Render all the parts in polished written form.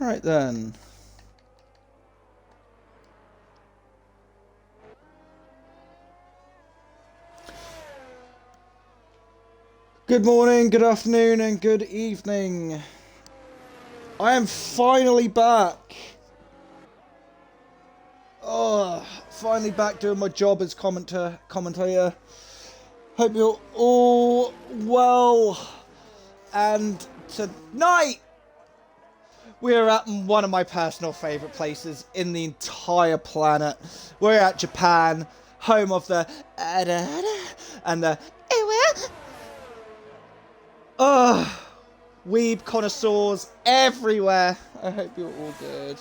Right then. Good morning, good afternoon, and good evening. I am finally back. Oh, finally back doing my job as commentator. Hope you're all well. And tonight, we're at one of my personal favourite places in the entire planet. We're at Japan, home of the and the weeb connoisseurs everywhere. I hope you're all good.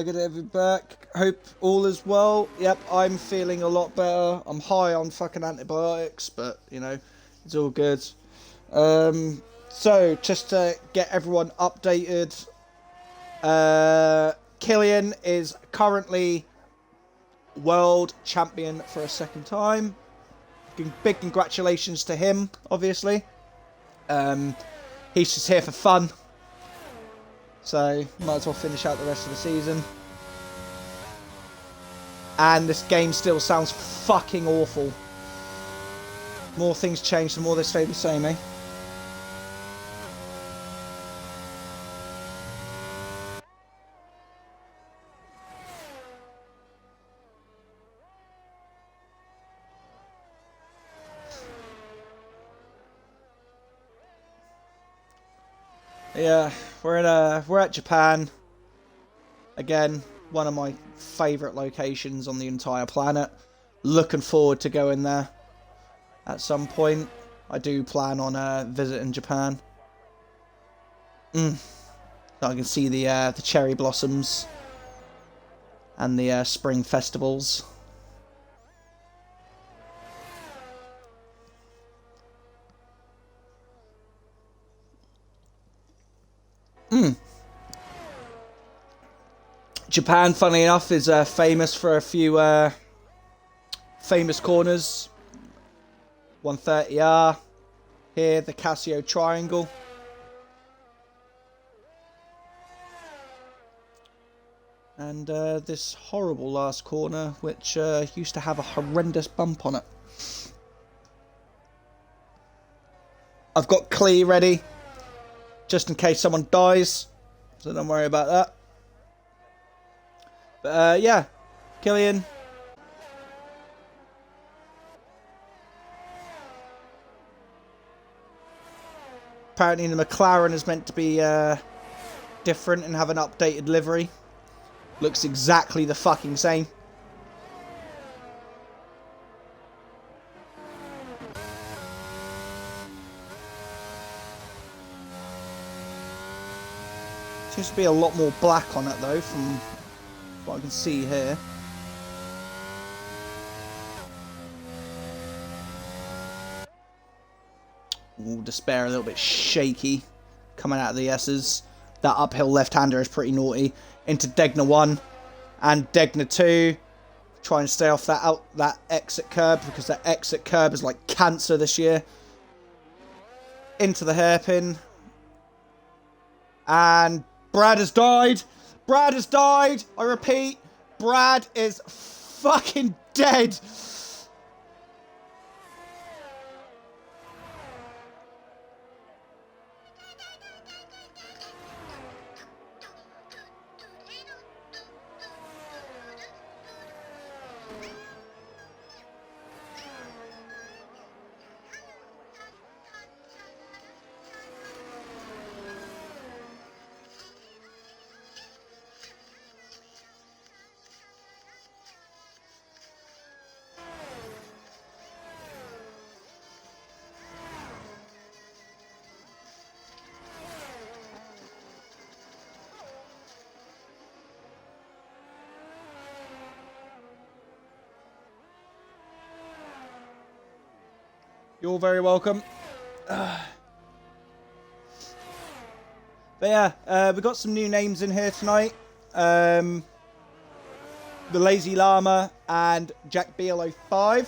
Good to have you back. Hope all is well. Yep, I'm feeling a lot better. I'm high on fucking antibiotics, but, you know, it's all good. So, just to get everyone updated, Killian is currently world champion for a second time. Big congratulations to him, obviously. He's just here for fun. So, might as well finish out the rest of the season. And this game still sounds fucking awful. More things change, the more they stay the same, eh? Yeah, we're at Japan. Again, one of my favourite locations on the entire planet. Looking forward to going there at some point. I do plan on visiting Japan. So I can see the cherry blossoms and the spring festivals. Japan, funnily enough, is famous for a few famous corners. 130R. Here, the Casio Triangle. And this horrible last corner, which used to have a horrendous bump on it. I've got Clee ready, just in case someone dies, so don't worry about that. But yeah, Killian. Apparently the McLaren is meant to be different and have an updated livery. Looks exactly the fucking same. Seems to be a lot more black on it though, from what I can see here. Ooh, Despair a little bit shaky coming out of the S's. That uphill left-hander is pretty naughty. Into Degna 1 and Degna 2. Try and stay off that exit curb, because that exit curb is like cancer this year. Into the hairpin. And Brad has died. Brad has died. I repeat, Brad is fucking dead. You're very welcome. But yeah, we got some new names in here tonight. the Lazy Llama and Jack BL05.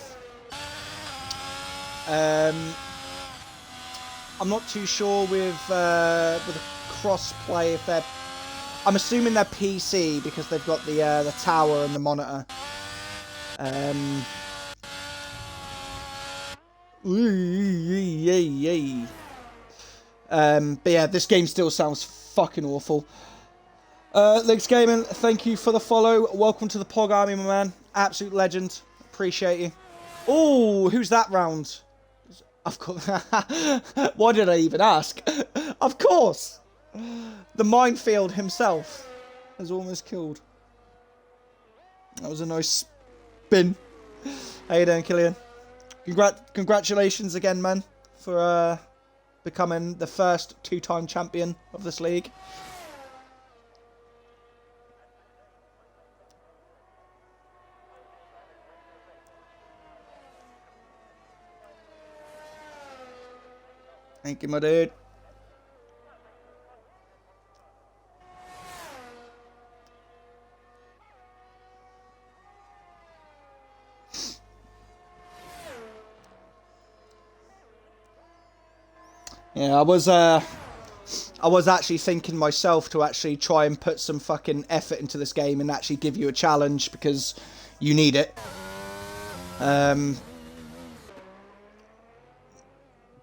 I'm not too sure with a cross-play if they're... I'm assuming they're PC because they've got the tower and the monitor. But yeah, this game still sounds fucking awful. Legs Gaming, thank you for the follow. Welcome to the Pog Army, my man. Absolute legend. Appreciate you. Oh, who's that round? Of course. Why did I even ask? Of course. The minefield himself has almost killed. That was a nice spin. How you doing, Killian? Congratulations again, man, for becoming the first two-time champion of this league. Thank you, my dude. Yeah, I was actually thinking myself to actually try and put some fucking effort into this game and actually give you a challenge because you need it.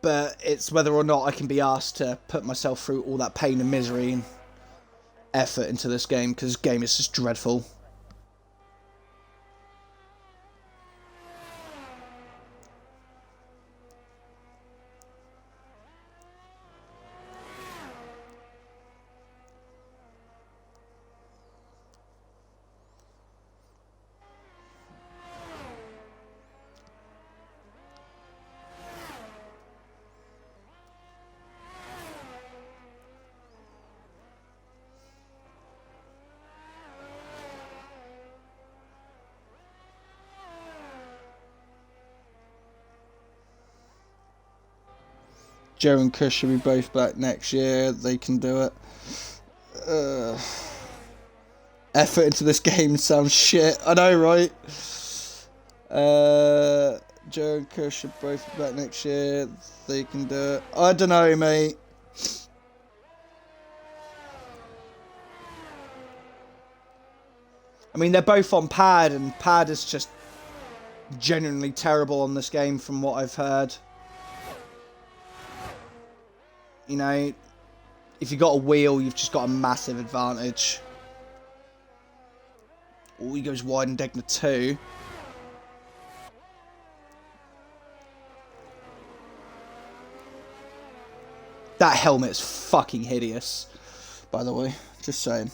But it's whether or not I can be asked to put myself through all that pain and misery and effort into this game, because this game is just dreadful. Joe and Kush should be both back next year. They can do it. Effort into this game sounds shit. I know, right? Joe and Kush should both be back next year. They can do it. I don't know, mate. I mean, they're both on pad, and pad is just genuinely terrible on this game from what I've heard. You know, if you've got a wheel, you've just got a massive advantage. Oh, he goes wide in Degna 2. That helmet is fucking hideous, by the way. Just saying.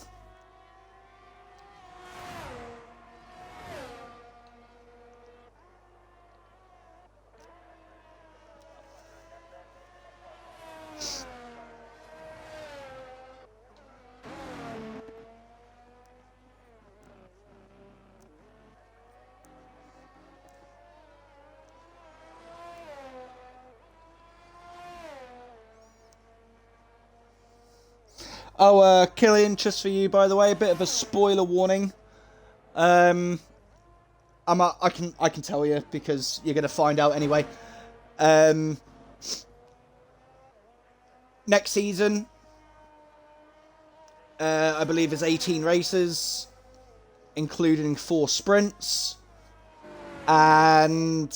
Oh, Killian, just for you, by the way, a bit of a spoiler warning. I can tell you because you're gonna find out anyway. Next season, I believe is 18 races, including 4 sprints, and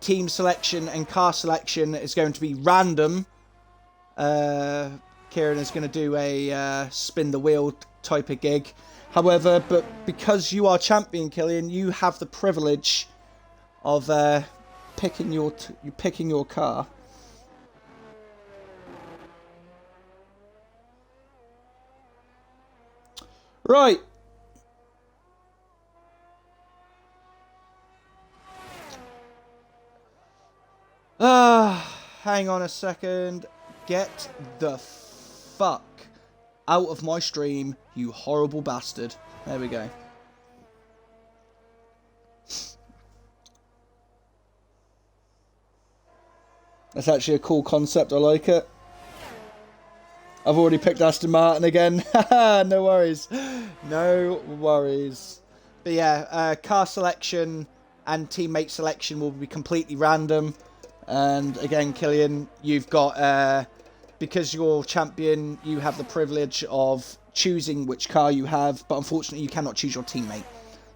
team selection and car selection is going to be random. Kieran is going to do a spin the wheel type of gig. However, but because you are champion, Killian, you have the privilege of picking your car. Right. Hang on a second. Get the fuck out of my stream, you horrible bastard. There we go. That's actually a cool concept. I like it. I've already picked Aston Martin again. No worries. No worries. But yeah, car selection and teammate selection will be completely random. And again, Killian, you've got, because you're champion, you have the privilege of choosing which car you have. But unfortunately, you cannot choose your teammate.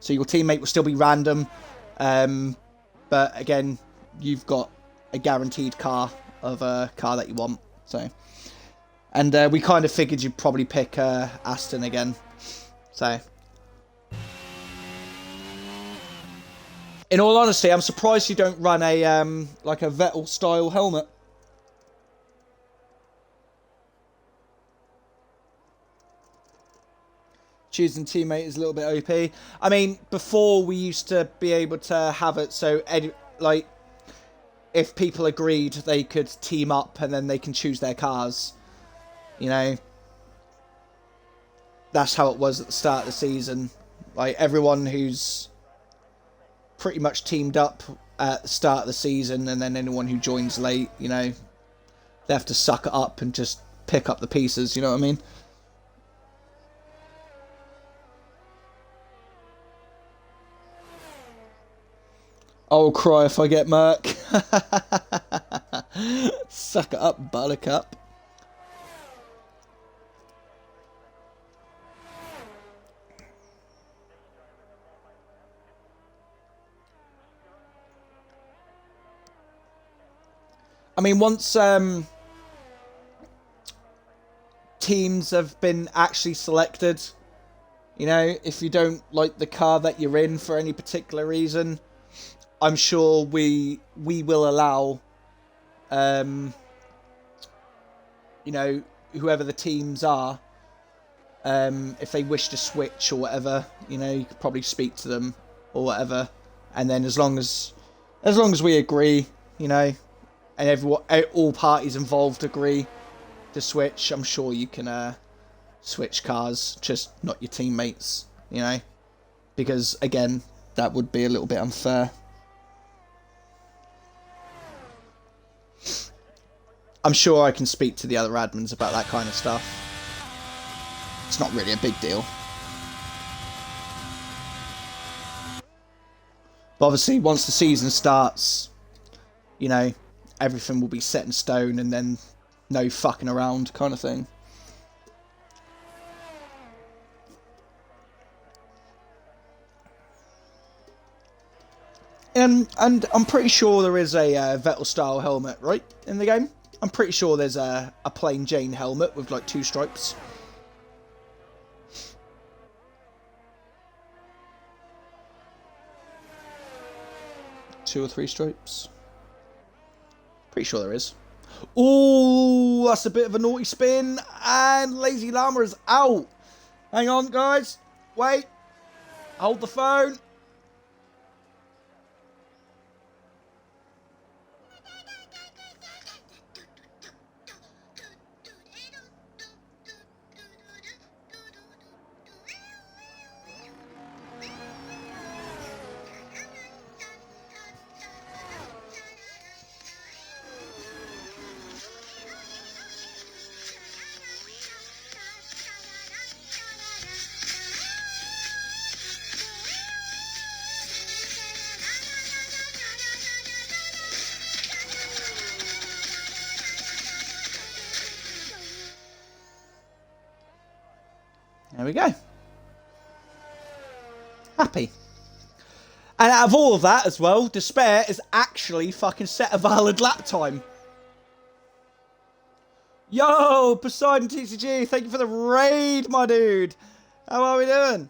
So your teammate will still be random. But again, you've got a guaranteed car of a car that you want. So, and we kind of figured you'd probably pick Aston again. So, in all honesty, I'm surprised you don't run a like a Vettel style helmet. Choosing teammate is a little bit OP. I mean, before we used to be able to have it so, like, if people agreed, they could team up and then they can choose their cars. You know, that's how it was at the start of the season. Like, everyone who's pretty much teamed up at the start of the season, and then anyone who joins late, you know, they have to suck it up and just pick up the pieces, you know what I mean? I'll cry if I get Merc. Suck it up, buttercup. I mean, once teams have been actually selected, you know, if you don't like the car that you're in for any particular reason, I'm sure we will allow, you know, whoever the teams are, if they wish to switch or whatever, you know, you could probably speak to them or whatever, and then as long as we agree, you know, and all parties involved agree to switch, I'm sure you can switch cars, just not your teammates, you know, because again, that would be a little bit unfair. I'm sure I can speak to the other admins about that kind of stuff. It's not really a big deal. But obviously, once the season starts, you know, everything will be set in stone and then no fucking around kind of thing. And I'm pretty sure there is a Vettel-style helmet, right, in the game? I'm pretty sure there's a plain Jane helmet with, like, 2 stripes. Two or 3 stripes. Pretty sure there is. Ooh, that's a bit of a naughty spin. And Lazy Llama is out. Hang on, guys. Wait. Hold the phone. There we go. Happy. And out of all of that as well, Despair is actually fucking set a valid lap time. Yo, Poseidon TCG, thank you for the raid, my dude. How are we doing?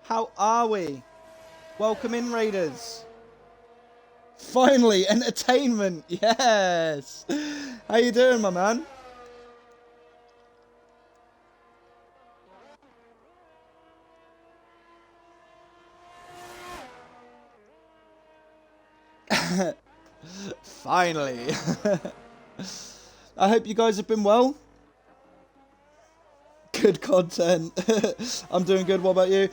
How are we? Welcome in, Raiders. Finally, entertainment. Yes. How you doing, my man? Finally. I hope you guys have been well. Good content. I'm doing good. What about you?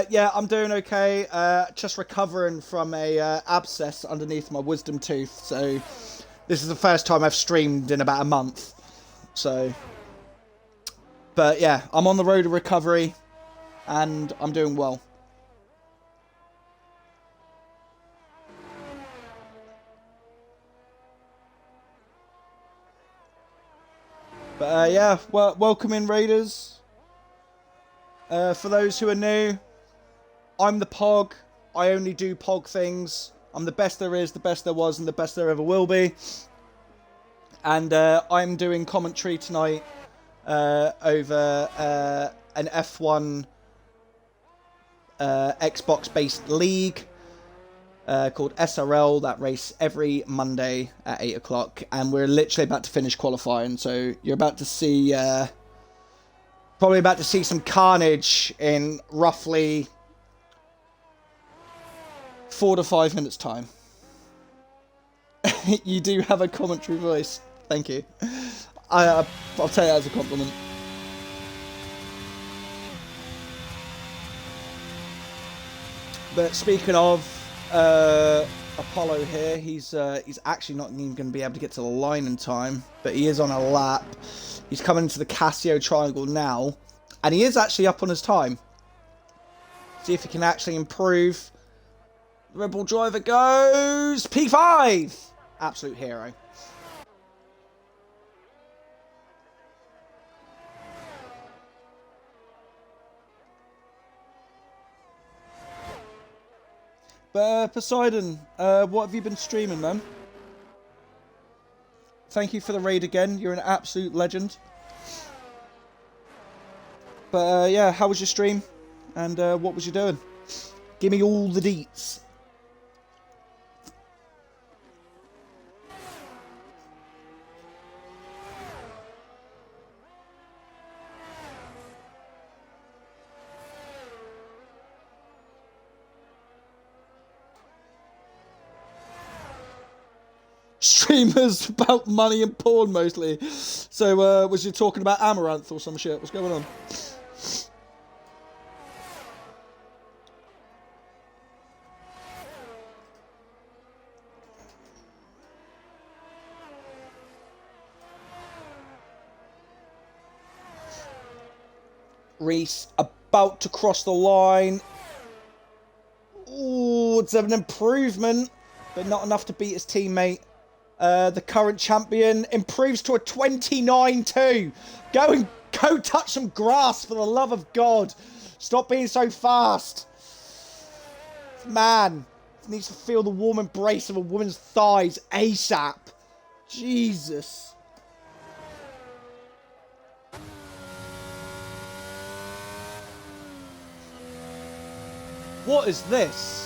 Yeah, I'm doing okay. Just recovering from a abscess underneath my wisdom tooth. So this is the first time I've streamed in about a month. So, but yeah, I'm on the road to recovery, and I'm doing well. But yeah, well, welcome in, Raiders. For those who are new, I'm the Pog. I only do Pog things. I'm the best there is, the best there was, and the best there ever will be. And I'm doing commentary tonight over an F1 Xbox-based league called SRL that race every Monday at 8 o'clock. And we're literally about to finish qualifying. So you're about to see... probably about to see some carnage in roughly 4 to 5 minutes time. You do have a commentary voice. Thank you. I'll take that as a compliment. But speaking of Apollo here, he's actually not even going to be able to get to the line in time, but he is on a lap. He's coming into the Casio Triangle now, and he is actually up on his time. See if he can actually improve. The Red Bull driver goes P5! Absolute hero. But Poseidon, what have you been streaming, man? Thank you for the raid again. You're an absolute legend. But yeah, how was your stream? And what was you doing? Give me all the deets. Streamers about money and porn mostly. So was you talking about Amaranth or some shit? What's going on? Reese about to cross the line. Ooh, it's an improvement, but not enough to beat his teammate. The current champion improves to a 29-2. Go touch some grass, for the love of God. Stop being so fast. Man needs to feel the warm embrace of a woman's thighs ASAP. Jesus. What is this?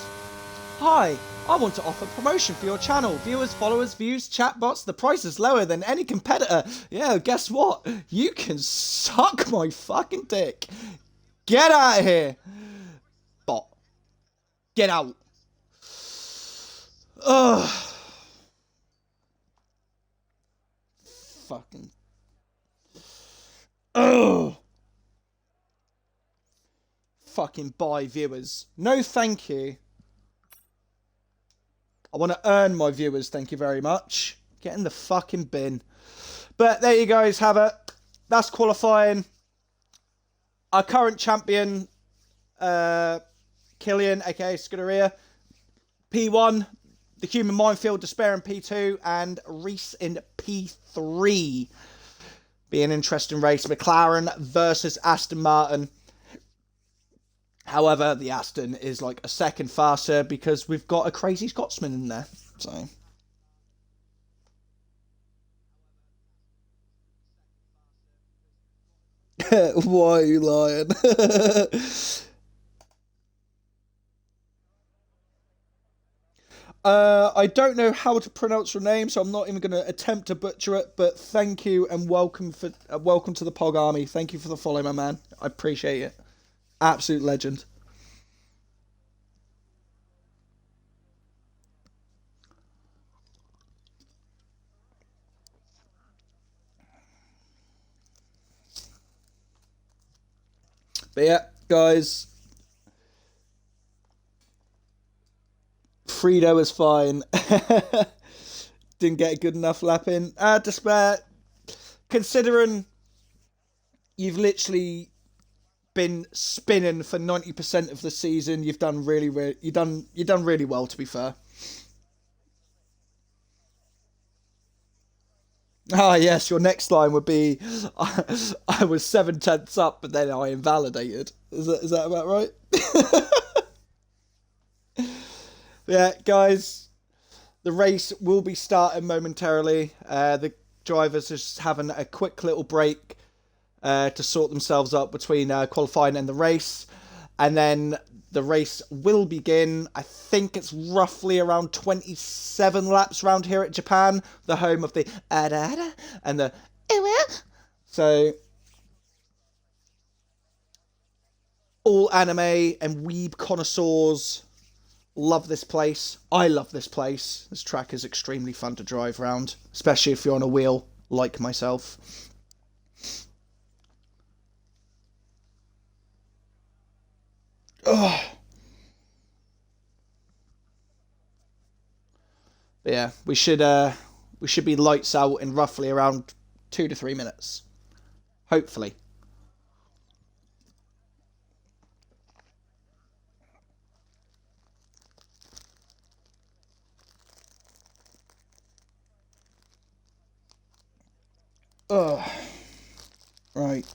Hi, I want to offer promotion for your channel. Viewers, followers, views, chatbots. The price is lower than any competitor. Yeah, guess what? You can suck my fucking dick. Get out of here. Bot. Get out. Ugh. Fucking. Ugh. Fucking buy viewers. No thank you. I want to earn my viewers, thank you very much. Get in the fucking bin. But there you guys have it. That's qualifying. Our current champion, Killian, aka Scuderia, P1, the Human Minefield, Despair in P2, and Reese in P3. Be an interesting race. McLaren versus Aston Martin. However, the Aston is like a second faster because we've got a crazy Scotsman in there. So. Why are you lying? I don't know how to pronounce your name, so I'm not even going to attempt to butcher it. But thank you and welcome to the Pog Army. Thank you for the follow, my man. I appreciate it. Absolute legend. But yeah, guys, Frito was fine. Didn't get a good enough lap in. Despair, considering you've literally been spinning for 90% of the season, you've done you've done really well, to be fair. Ah, yes, your next line would be, I was 7/10 up, but then I invalidated. Is that about right? Yeah, guys, the race will be starting momentarily. The drivers are just having a quick little break to sort themselves up between qualifying and the race. And then the race will begin. I think it's roughly around 27 laps around here at Japan, the home of the ada and the so all anime and weeb connoisseurs love this place. I love this place. This track is extremely fun to drive around, especially if you're on a wheel like myself. Ugh. But yeah, we should be lights out in roughly around 2 to 3 minutes, hopefully. Ugh. Right.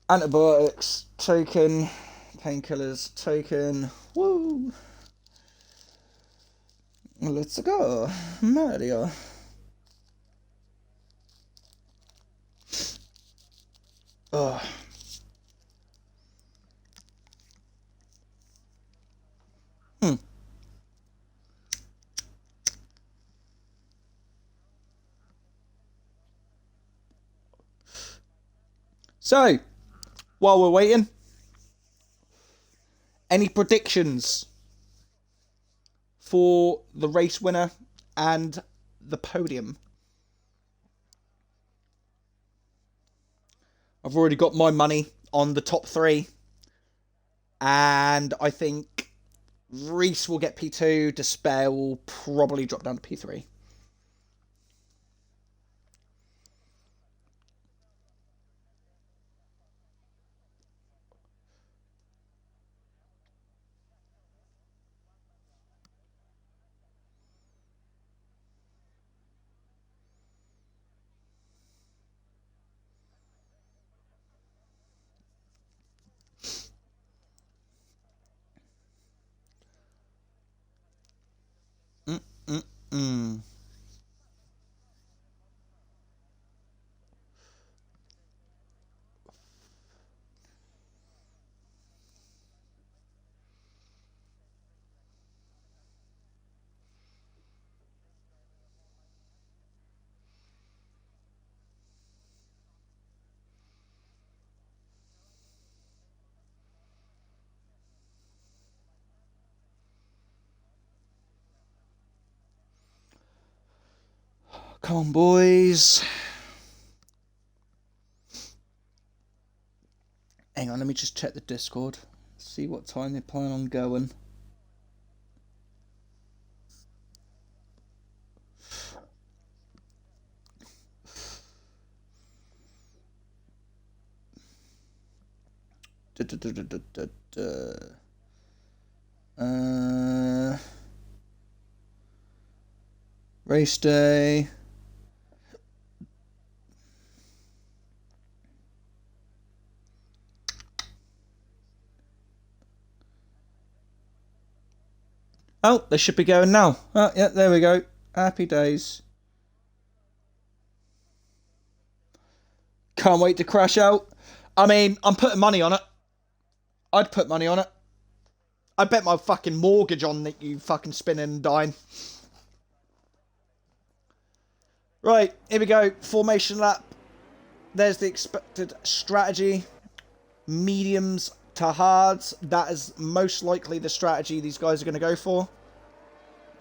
Antibiotics taken, painkillers taken. Woo! Let's go, Mario. Ugh. Hmm. So, while we're waiting, any predictions for the race winner and the podium? I've already got my money on the top three, and I think Reese will get P2, Despair will probably drop down to P3. Mm-mm-mm. Come on, boys. Hang on, let me just check the Discord. See what time they plan on going. Race day. Oh, they should be going now. Oh, yeah, there we go. Happy days. Can't wait to crash out. I mean, I'm putting money on it. I'd put money on it. I bet my fucking mortgage on that you fucking spinning and dying. Right, here we go. Formation lap. There's the expected strategy. Mediums to hards. That is most likely the strategy these guys are going to go for.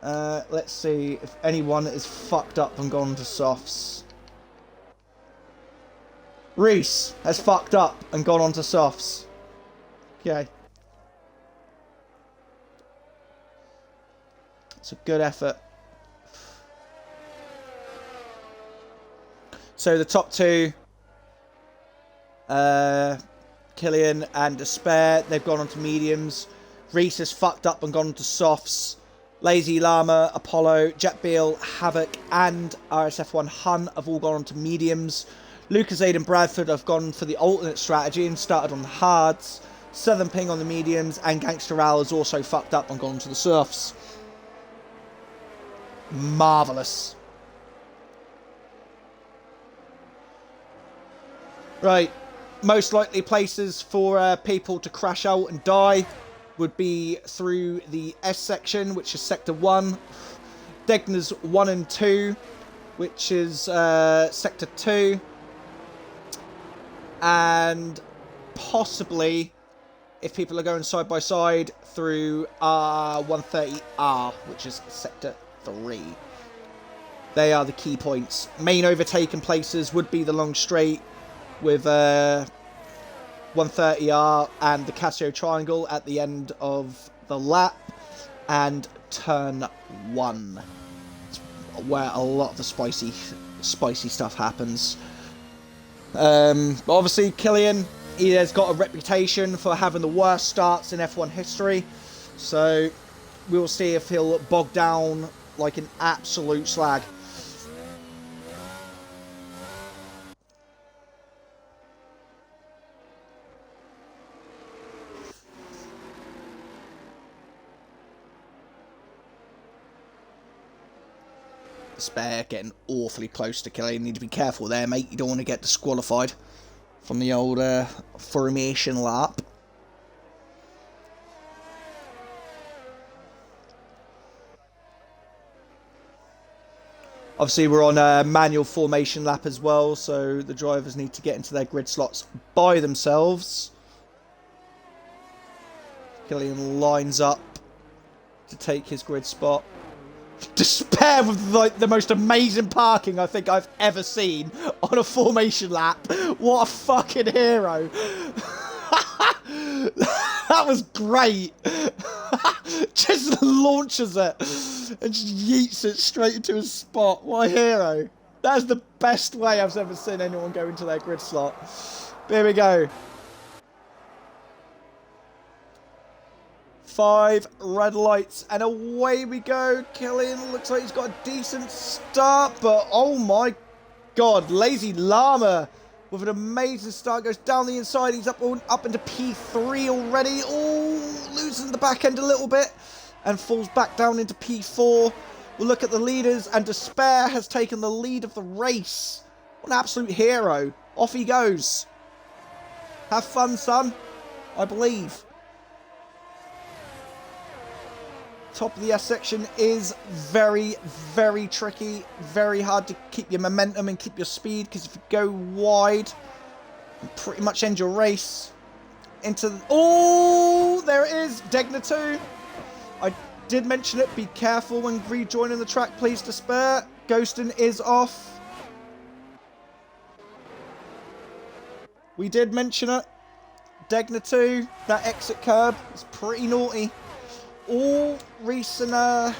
Let's see if anyone is fucked up and gone to softs. Reese has fucked up and gone on to softs. Okay. It's a good effort. So the top two, Killian and Despair, they've gone on to mediums. Reese has fucked up and gone on to softs. Lazy Llama, Apollo, Jet Beal, Havoc, and RSF1 Hun have all gone on to mediums. Lucas, Aid and Bradford have gone for the alternate strategy and started on the hards. Southern Ping on the mediums, and Gangster Al has also fucked up and gone on to the softs. Marvellous. Right, most likely places for people to crash out and die would be through the S section, which is Sector 1. Degna's 1 and 2, which is Sector 2. And possibly, if people are going side by side, through R130R, which is Sector 3. They are the key points. Main overtaken places would be the long straight, with 130R and the Casio Triangle at the end of the lap, and turn 1. It's where a lot of the spicy stuff happens. But obviously, Killian, he has got a reputation for having the worst starts in F1 history, so we'll see if he'll bog down like an absolute slag. Spare getting awfully close to Killian. You need to be careful there, mate. You don't want to get disqualified from the old formation lap. Obviously, we're on a manual formation lap as well, so the drivers need to get into their grid slots by themselves. Killian lines up to take his grid spot. Despair with like the most amazing parking I think I've ever seen on a formation lap. What a fucking hero. That was great. Just launches it and just yeets it straight into his spot. What a hero. That's the best way I've ever seen anyone go into their grid slot. Here we go. 5 red lights, and away we go. Killian looks like he's got a decent start, but oh my god, Lazy Llama with an amazing start, goes down the inside. He's up into P3 already. Oh, losing the back end a little bit and falls back down into P4. We'll look at the leaders, and Despair has taken the lead of the race. What an absolute hero. Off he goes. Have fun, son, I believe. Top of the S section is very, very tricky. Very hard to keep your momentum and keep your speed, because if you go wide, you pretty much end your race. Into the, oh, there it is, Degna 2. I did mention it. Be careful when rejoining the track, please, Despair. Ghosting is off. We did mention it. Degna 2, that exit curb is pretty naughty. All Reese and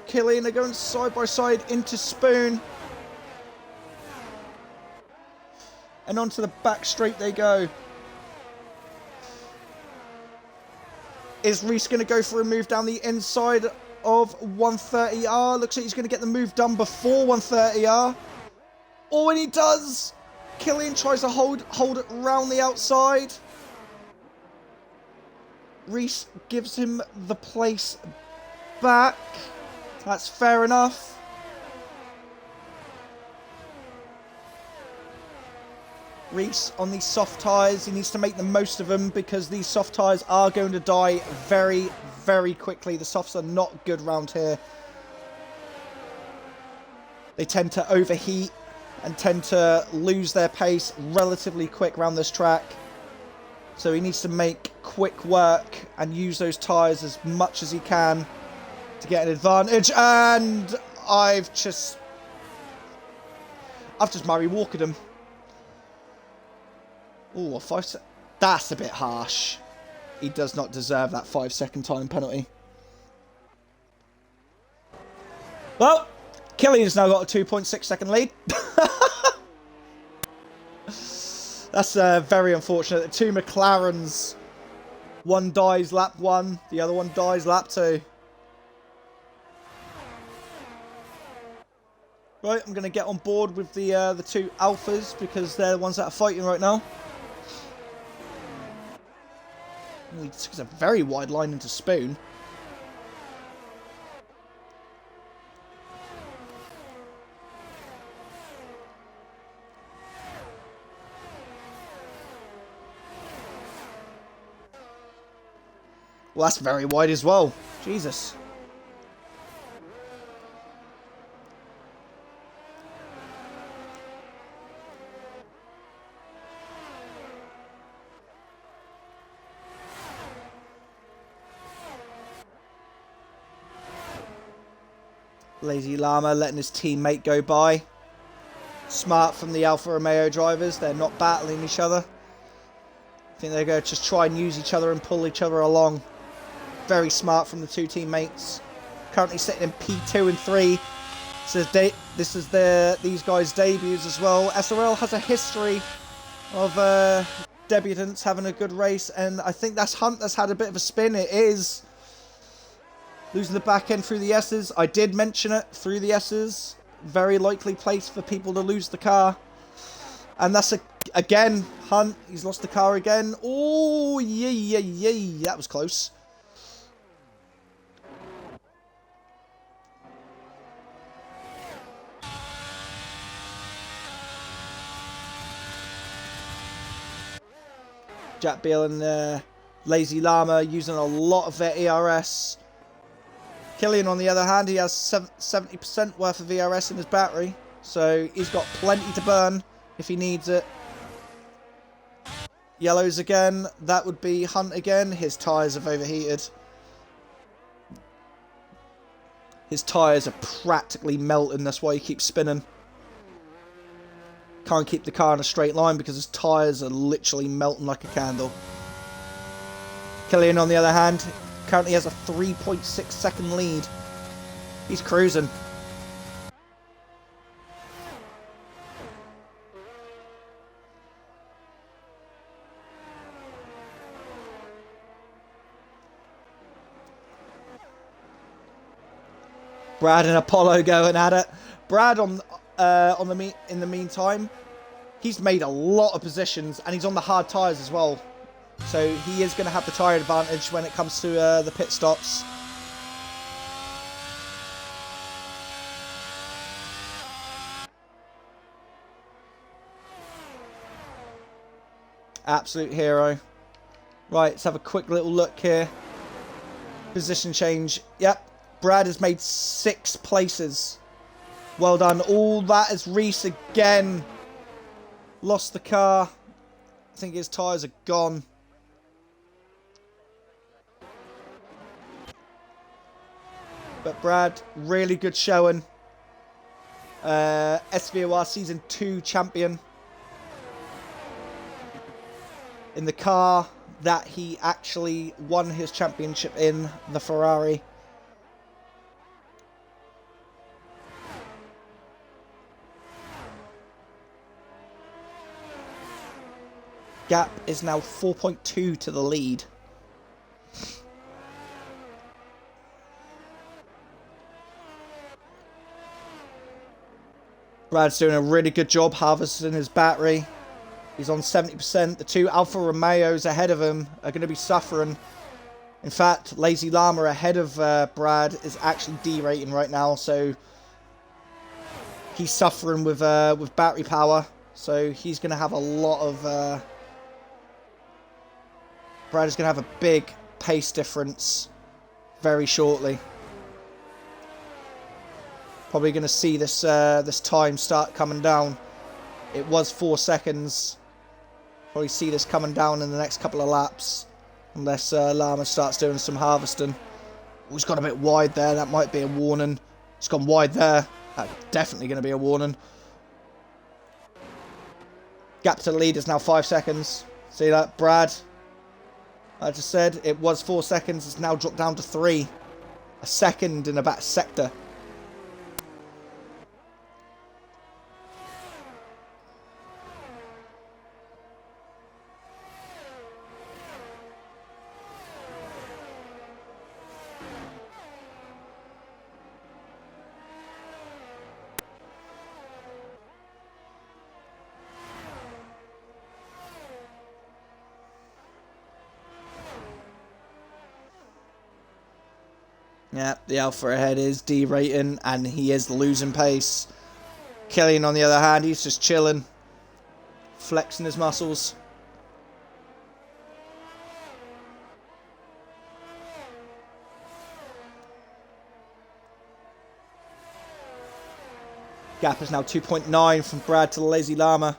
Killian are going side by side into Spoon. And onto the back straight they go. Is Reese going to go for a move down the inside of 130R? Looks like he's going to get the move done before 130R. Oh, and he does! Killian tries to hold it round the outside. Reese gives him the place back. That's fair enough. Reese on these soft tyres. He needs to make the most of them, because these soft tyres are going to die very, very quickly. The softs are not good round here. They tend to overheat and tend to lose their pace relatively quick around this track. So he needs to make quick work and use those tyres as much as he can to get an advantage. And I've just Murray Walkered him. Ooh, that's a bit harsh. He does not deserve that 5-second time penalty. Well, Killian's now got a 2.6-second lead. That's very unfortunate. The two McLarens, one dies lap 1, the other one dies lap 2. Right, I'm going to get on board with the two Alphas because they're the ones that are fighting right now. Ooh, he took a very wide line into Spoon. Well, that's very wide as well. Jesus. Lazy Llama letting his teammate go by. Smart from the Alfa Romeo drivers. They're not battling each other. I think they're going to just try and use each other and pull each other along. Very smart from the two teammates. Currently sitting in P2 and 3. This is these guys' debuts as well. SRL has a history of debutants having a good race, and I think that's Hunt that's had a bit of a spin. It is losing the back end through the S's. I did mention it, through the S's. Very likely place for people to lose the car. And that's again Hunt. He's lost the car again. Oh, yeah. That was close. Jack Beale and Lazy Llama using a lot of their ERS. Killian, on the other hand, he has 70% worth of ERS in his battery. So he's got plenty to burn if he needs it. Yellows again. That would be Hunt again. His tyres have overheated. His tyres are practically melting. That's why he keeps spinning. Can't keep the car in a straight line because his tyres are literally melting like a candle. Killian, on the other hand, currently has a 3.6-second lead. He's cruising. Brad and Apollo going at it. Brad in the meantime, he's made a lot of positions and he's on the hard tyres as well. So he is going to have the tyre advantage when it comes to the pit stops. Absolute hero. Right, let's have a quick little look here. Position change. Yep, Brad has made 6 places. Well done. All that is Reese again. Lost the car. I think his tyres are gone. But Brad, really good showing. SVOR Season 2 champion. In the car that he actually won his championship in, the Ferrari. Gap is now 4.2 to the lead. Brad's doing a really good job harvesting his battery. He's on 70%. The two Alfa Romeos ahead of him are going to be suffering. In fact, Lazy Llama ahead of Brad is actually derating right now, so he's suffering with battery power. So he's going to have a lot of... Brad is going to have a big pace difference very shortly. Probably going to see this this time start coming down. It was 4 seconds. Probably see this coming down in the next couple of laps. Unless Llama starts doing some harvesting. Oh, he's got a bit wide there. That might be a warning. He's gone wide there. That's definitely going to be a warning. Gap to the lead is now 5 seconds. See that, Brad? I just said it was 4 seconds. It's now dropped down to 3. A second in about a sector. Yeah, the Alpha ahead is derating, and he is losing pace. Killian, on the other hand, he's just chilling, flexing his muscles. Gap is now 2.9 from Brad to the Lazy Llama.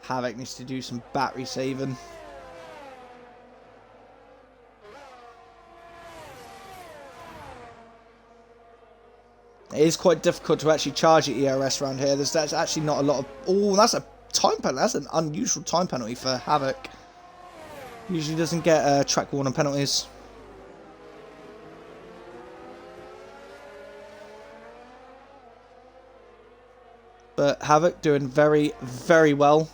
Havoc needs to do some battery saving. It is quite difficult to actually charge the ERS around here. There's actually not a lot of... Oh, that's a time penalty. That's an unusual time penalty for Havoc. Usually doesn't get track warning penalties. But Havoc doing very, very well.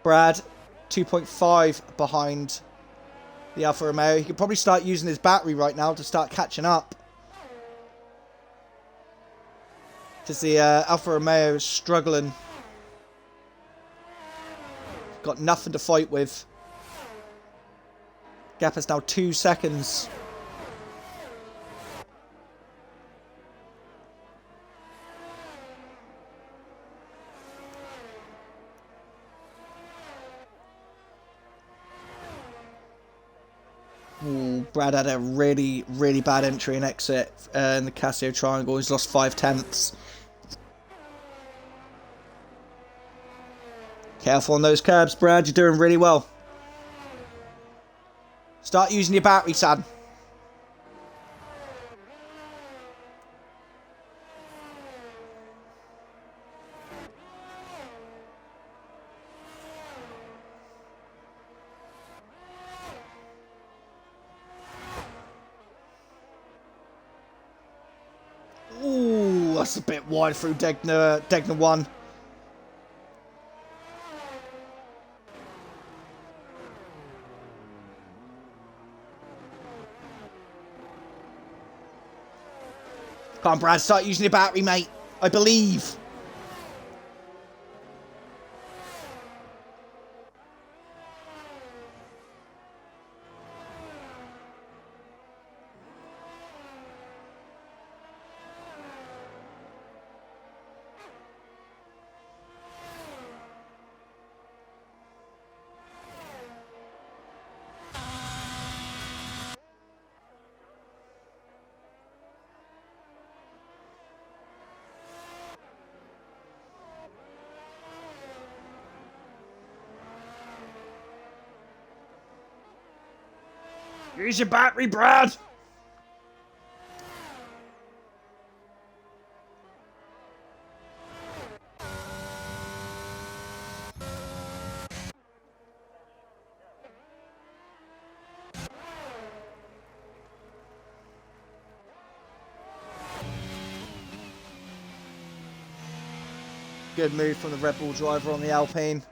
Brad, 2.5 behind the Alfa Romeo. He could probably start using his battery right now to start catching up. Because the Alfa Romeo is struggling. Got nothing to fight with. Gap is now 2 seconds. Ooh, Brad had a really, really bad entry and exit in the Casio Triangle. He's lost 5/10. Careful on those curbs, Brad. You're doing really well. Start using your battery, son. Ooh, that's a bit wide through Degner 1. Come on, Brad, start using your battery, mate. I believe. Use your battery, Brad! Good move from the Red Bull driver on the Alpine.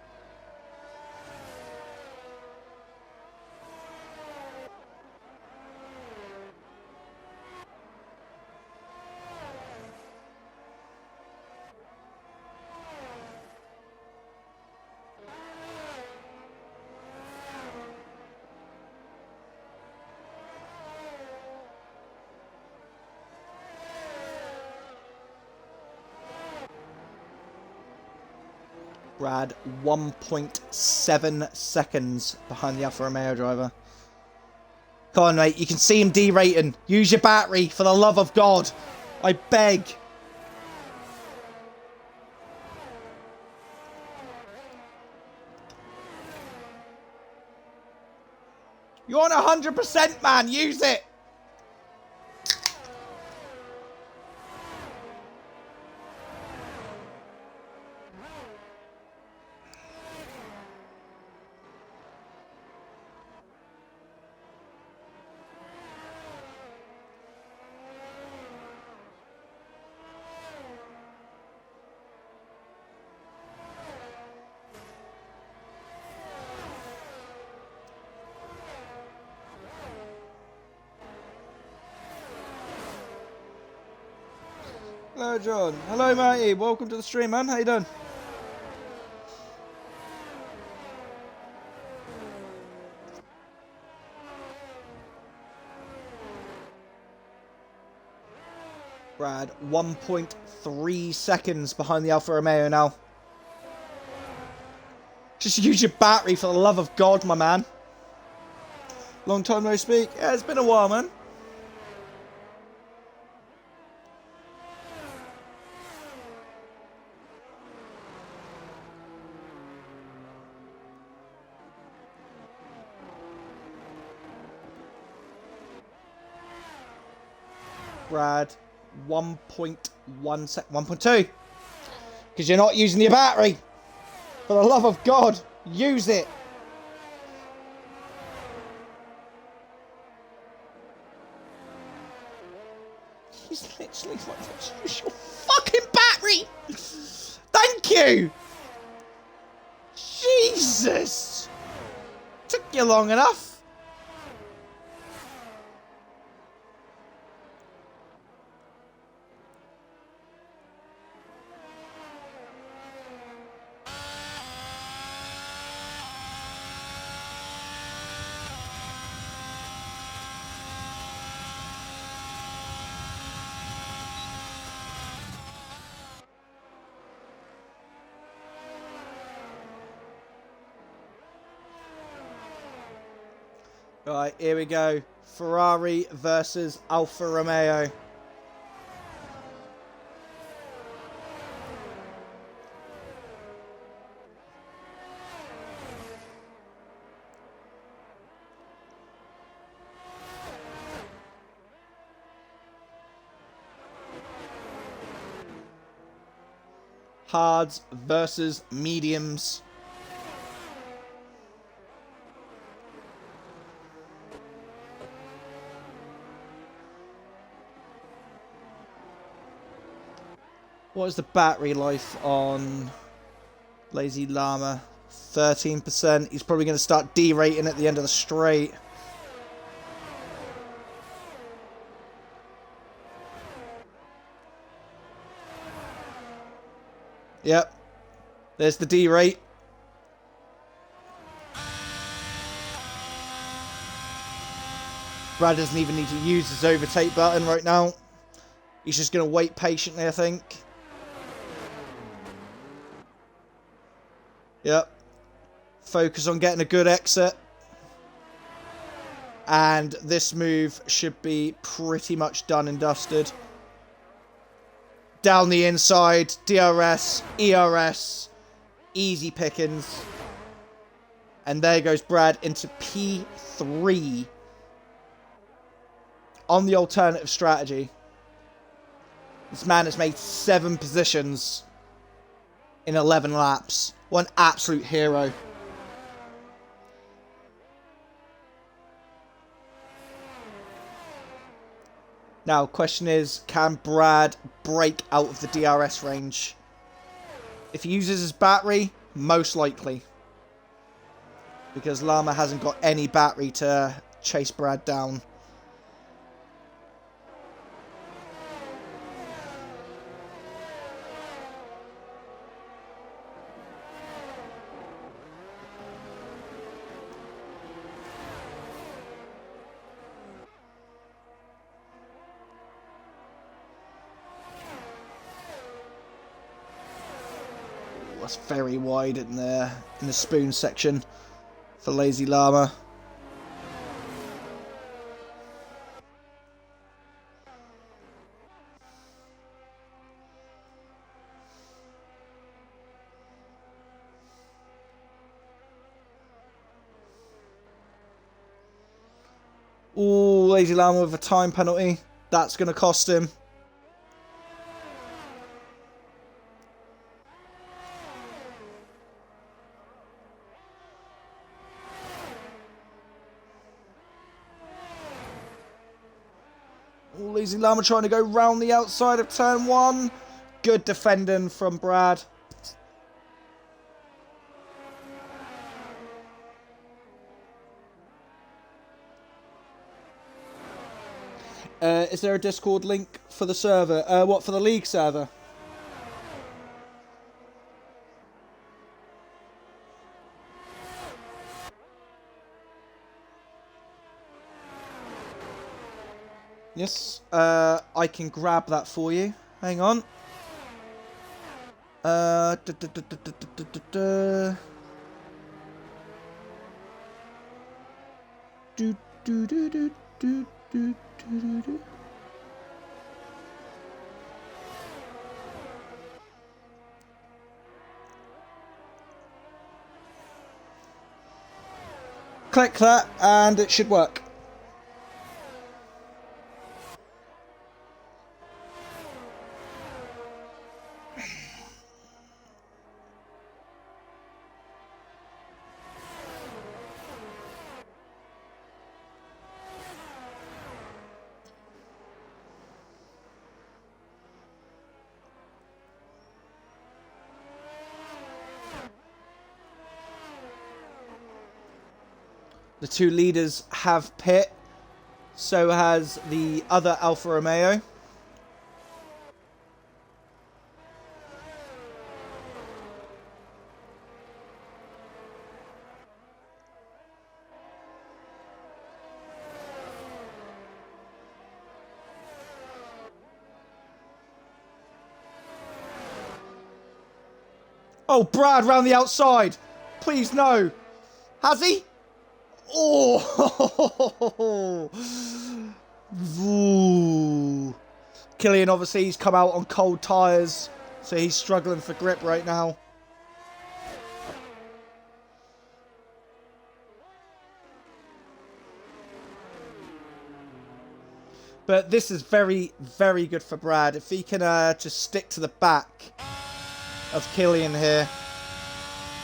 Brad, 1.7 seconds behind the Alfa Romeo driver. Come on, mate. You can see him derating. Use your battery, for the love of God. I beg. You're on 100%, man. Use it. Hello, John. Hello, matey. Welcome to the stream, man. How you doing? Brad, 1.3 seconds behind the Alfa Romeo now. Just use your battery, for the love of God, my man. Long time no speak. Yeah, it's been a while, man. Brad, 1.1 sec, 1.2. Because you're not using your battery. For the love of God, use it. He's literally like, use your fucking battery. Thank you. Jesus. Took you long enough. Right, here we go. Ferrari versus Alfa Romeo. Hards versus mediums. What is the battery life on Lazy Llama? 13%. He's probably going to start derating at the end of the straight. Yep. There's the derate. Brad doesn't even need to use his overtake button right now. He's just going to wait patiently, I think. Yep. Focus on getting a good exit. And this move should be pretty much done and dusted. Down the inside, DRS, ERS, easy pickings. And there goes Brad into P3 on the alternative strategy. This man has made 7 positions in 11 laps. What an absolute hero. Now, question is, can Brad break out of the DRS range? If he uses his battery, most likely. Because Llama hasn't got any battery to chase Brad down. That's very wide in the spoon section for Lazy Llama. Lazy Llama with a time penalty. That's going to cost him. Lazy Llama trying to go round the outside of turn 1. Good defending from Brad. Is there a Discord link for the server? What, for the league server? Yes, I can grab that for you. Hang on. Click that, and it should work. The two leaders have pit. So has the other Alfa Romeo. Oh, Brad round the outside. Please, no. Has he? Oh! Ooh. Killian, obviously, he's come out on cold tyres, so he's struggling for grip right now. But this is very, very good for Brad. If he can just stick to the back of Killian here,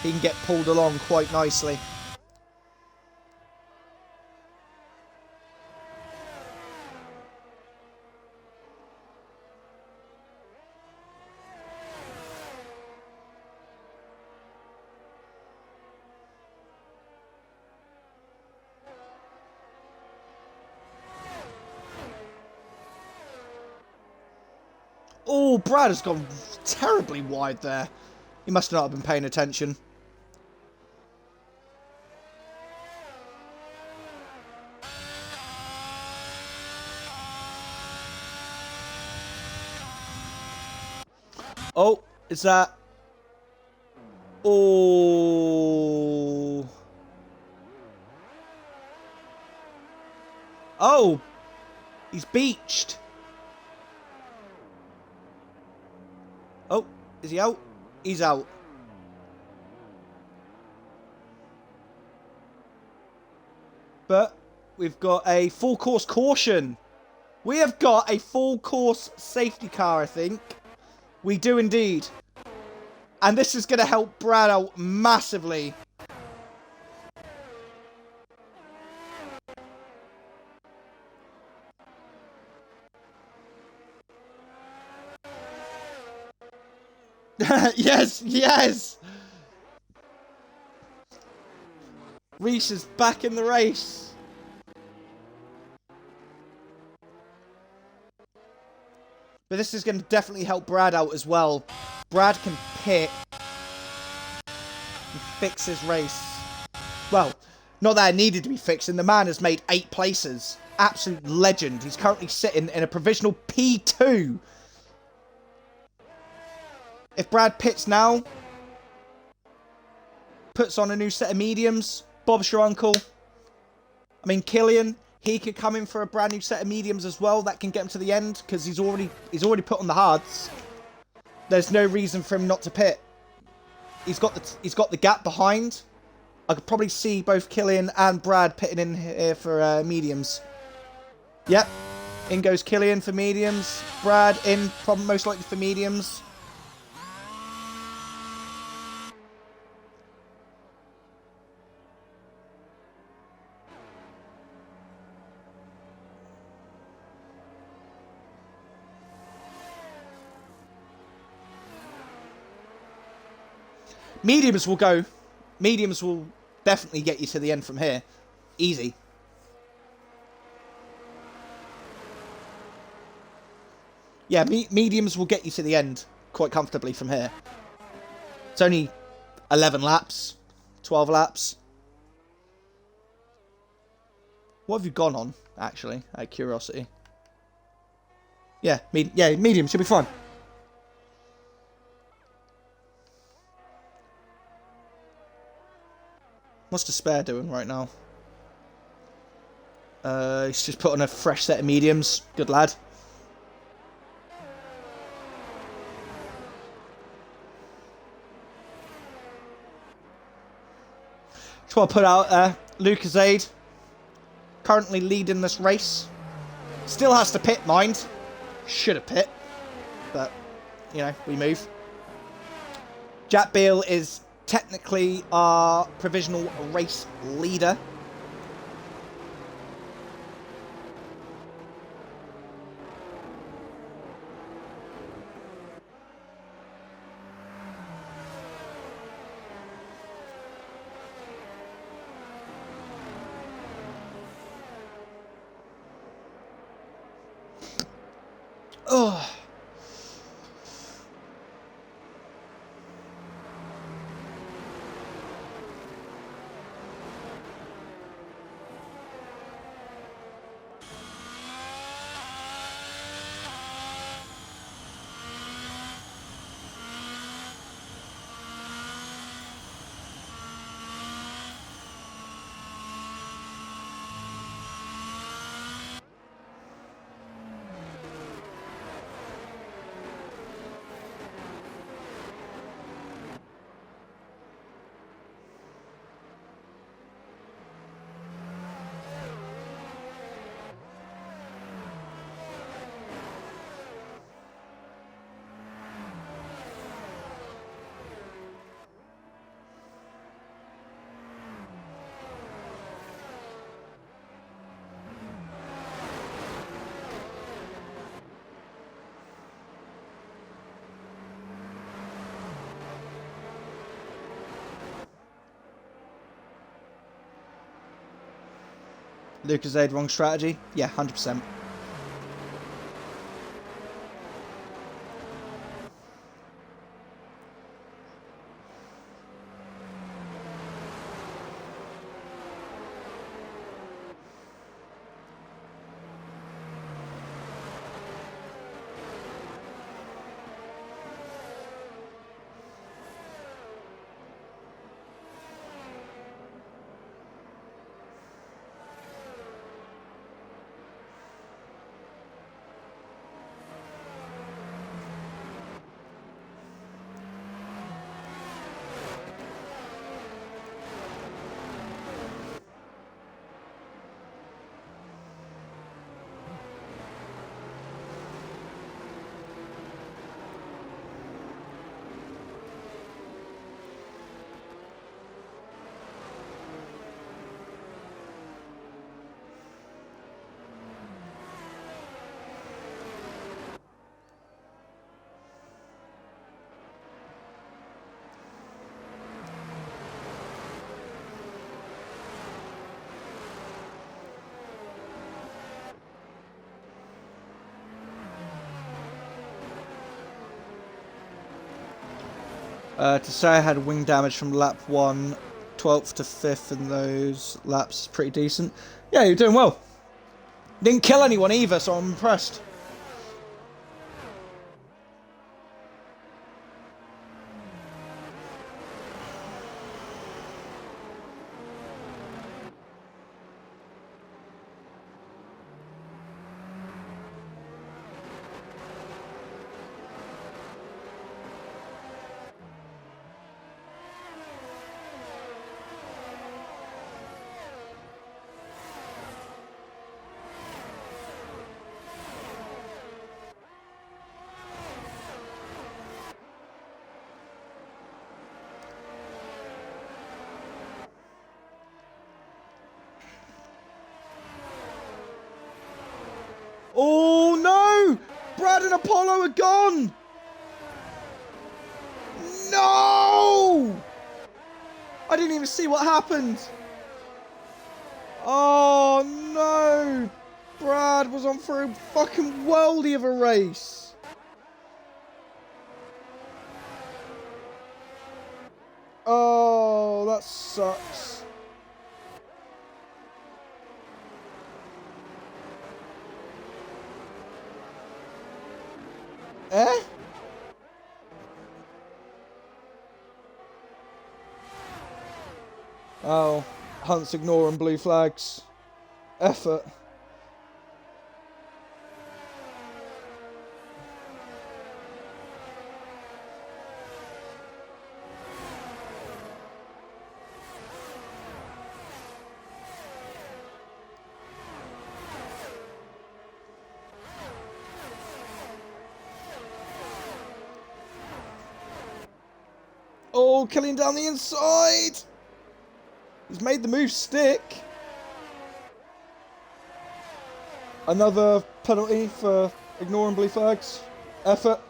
he can get pulled along quite nicely. Oh, Brad has gone terribly wide there. He must not have been paying attention. Oh, is that... Oh... Oh! He's beached. Oh, is he out? He's out. But we've got a full course caution. We have got a full course safety car, I think. We do indeed. And this is going to help Brad out massively. Yes, yes! Reese is back in the race. But this is going to definitely help Brad out as well. Brad can pit and fix his race. Well, not that it needed to be fixed, and the man has made 8 places. Absolute legend. He's currently sitting in a provisional P2. If Brad pits now, puts on a new set of mediums, Bob's your uncle. I mean, Killian, he could come in for a brand new set of mediums as well. That can get him to the end because he's already put on the hards. There's no reason for him not to pit. He's got the gap behind. I could probably see both Killian and Brad pitting in here for mediums. Yep. In goes Killian for mediums. Brad in, probably most likely for mediums. Mediums will go. Mediums will definitely get you to the end from here. Easy. Yeah, mediums will get you to the end quite comfortably from here. It's only 11 laps, 12 laps. What have you gone on, actually, out of curiosity? Yeah, medium should be fine. What's the spare doing right now? He's just put on a fresh set of mediums. Good lad. Just want to put out there, Lucasade, currently leading this race. Still has to pit, mind. Should have pit, but, you know, we move. Jack Beale is technically our provisional race leader. Oh. Lucasade, wrong strategy? Yeah, 100%. To say I had wing damage from lap 1, 12th to 5th in those laps is pretty decent. Yeah, you're doing well. Didn't kill anyone either, so I'm impressed. Oh no! Brad and Apollo are gone! No! I didn't even see what happened. Oh no! Brad was on for a fucking worldie of a race. Oh, that sucks. Eh? Oh, Hunt's ignoring blue flags. Effort. Oh, killing down the inside. He's made the move stick. Another penalty for ignoring blue flags. Effort.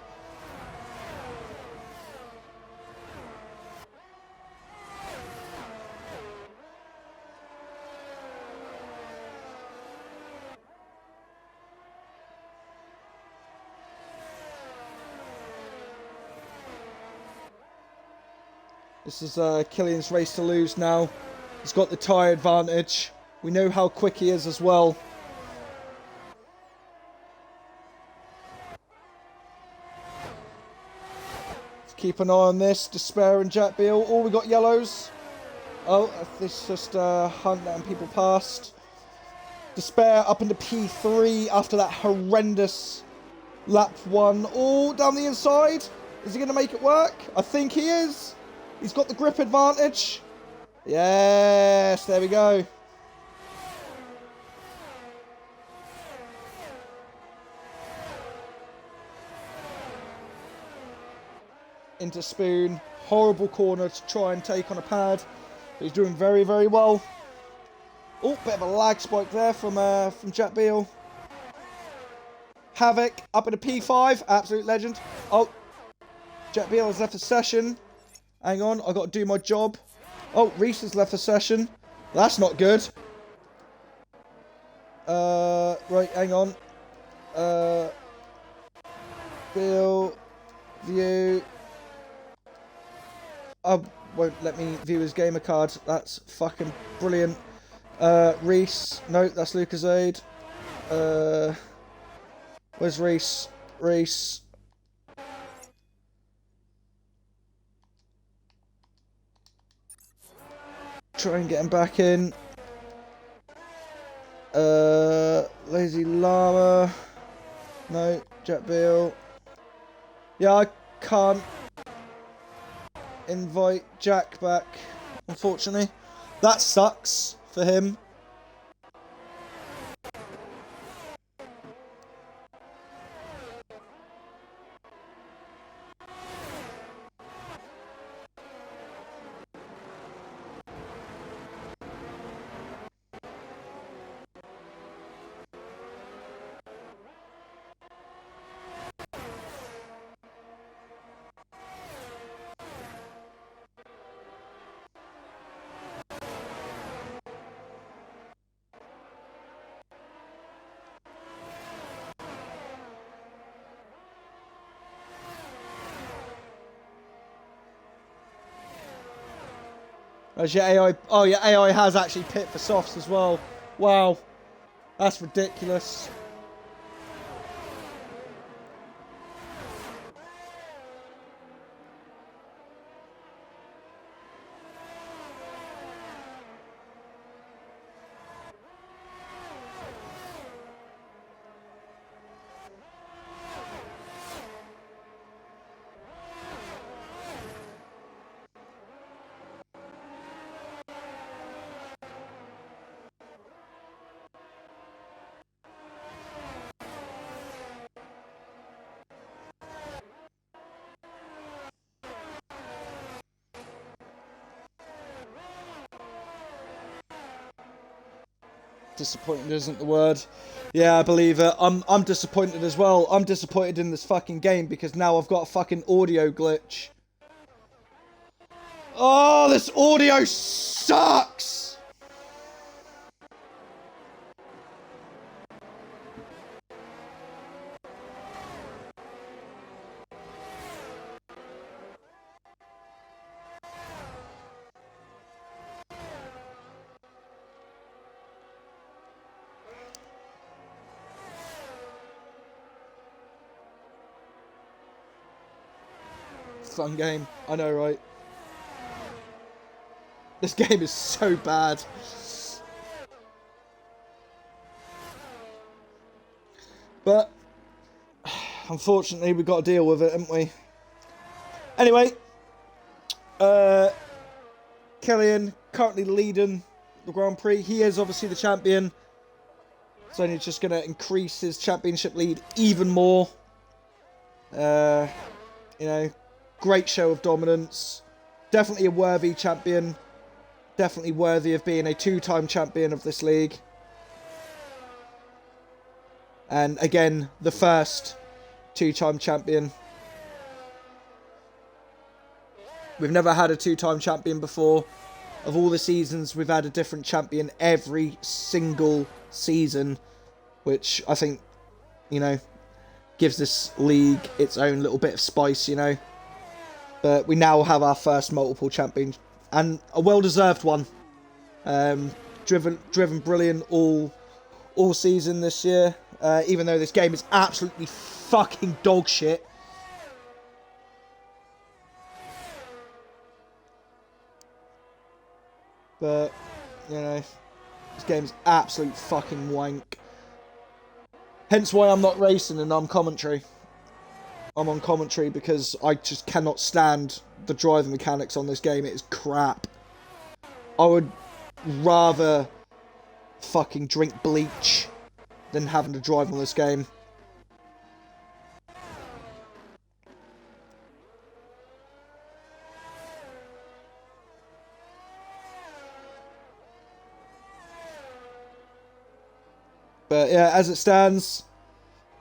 This is Killian's race to lose now. He's got the tyre advantage. We know how quick he is as well. Let's keep an eye on this. Despair and Jack Beale. Oh, we got yellows. Oh, this is just Hunt letting people past. Despair up into P3 after that horrendous lap 1. Oh, down the inside. Is he going to make it work? I think he is. He's got the grip advantage. Yes, there we go. Into Spoon. Horrible corner to try and take on a pad. But he's doing very, very well. Oh, bit of a lag spike there from Jack Beale. Havoc up into P5. Absolute legend. Oh, Jack Beale has left the session. Hang on, I got to do my job. Oh, Reese has left the session. That's not good. Right, hang on. Beale, view. Oh, won't let me view his gamer card. That's fucking brilliant. Reese. No, that's Lucasade. Where's Reese? Reese. Try and get him back in. Lazy Llama. No, Jack Beale. Yeah, I can't invite Jack back, unfortunately. That sucks for him. Yeah, AI. Oh yeah, AI has actually pit for softs as well. Wow, that's ridiculous. Disappointed isn't the word. Yeah, I believe it. I'm disappointed as well. I'm disappointed in this fucking game because now I've got a fucking audio glitch. Oh, this audio sucks! Fun game. I know, right? This game is so bad. But, unfortunately, we've got to deal with it, haven't we? Anyway, Killian currently leading the Grand Prix. He is obviously the champion. So he's just going to increase his championship lead even more. You know, great show of dominance. Definitely a worthy champion. Definitely worthy of being a two-time champion of this league. And again, the first two-time champion. We've never had a two-time champion before. Of all the seasons, we've had a different champion every single season. Which I think, you know, gives this league its own little bit of spice, you know. But we now have our first multiple champion. And a well-deserved one. Driven brilliant all season this year. Even though this game is absolutely fucking dog shit. But, you know, this game is absolute fucking wank. Hence why I'm not racing and I'm commentary. I'm on commentary because I just cannot stand the driving mechanics on this game. It is crap. I would rather fucking drink bleach than having to drive on this game. But yeah, as it stands,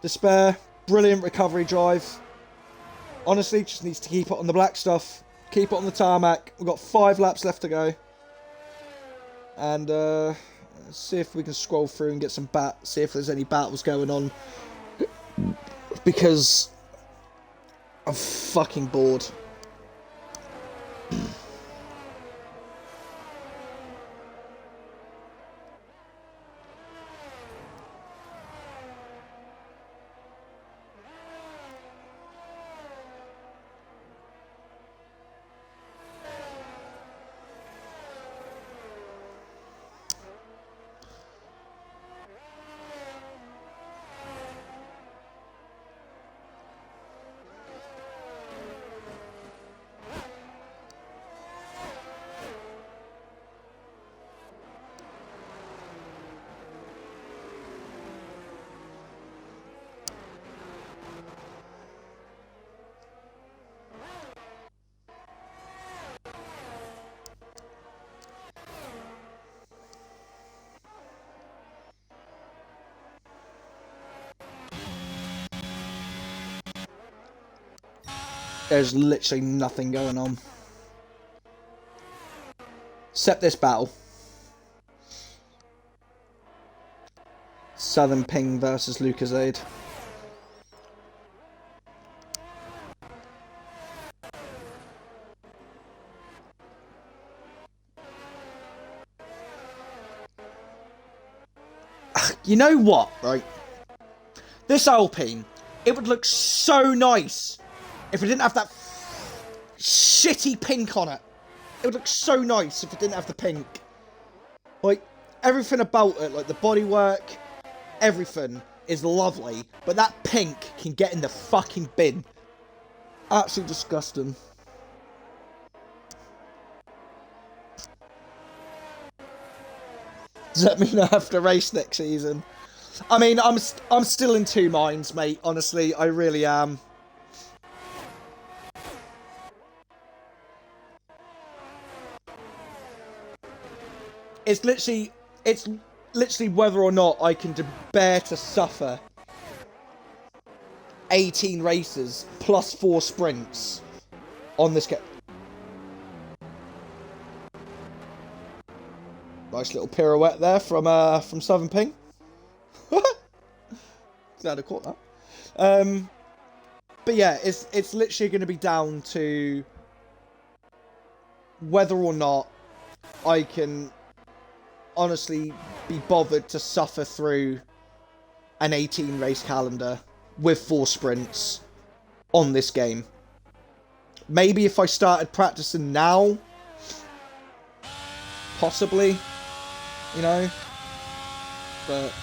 Despair, brilliant recovery drive. Honestly, just needs to keep it on the black stuff. Keep it on the tarmac. We've got 5 laps left to go. And see if we can scroll through and get some see if there's any battles going on. Because I'm fucking bored. There's literally nothing going on. Except this battle. Southern Ping versus Lucasade. You know what, right? This Alpine, it would look so nice if it didn't have that shitty pink on it. It would look so nice if it didn't have the pink. Like, everything about it, like the bodywork, everything is lovely. But that pink can get in the fucking bin. Absolutely disgusting. Does that mean I have to race next season? I mean, I'm still in two minds, mate. Honestly, I really am. It's literally, it's literally whether or not I can bear to suffer 18 races plus 4 sprints on this game. Nice little pirouette there from Southern Ping. Glad I caught that. But yeah, it's literally going to be down to whether or not I can honestly be bothered to suffer through an 18 race calendar with 4 sprints on this game. Maybe if I started practicing now, possibly, you know, but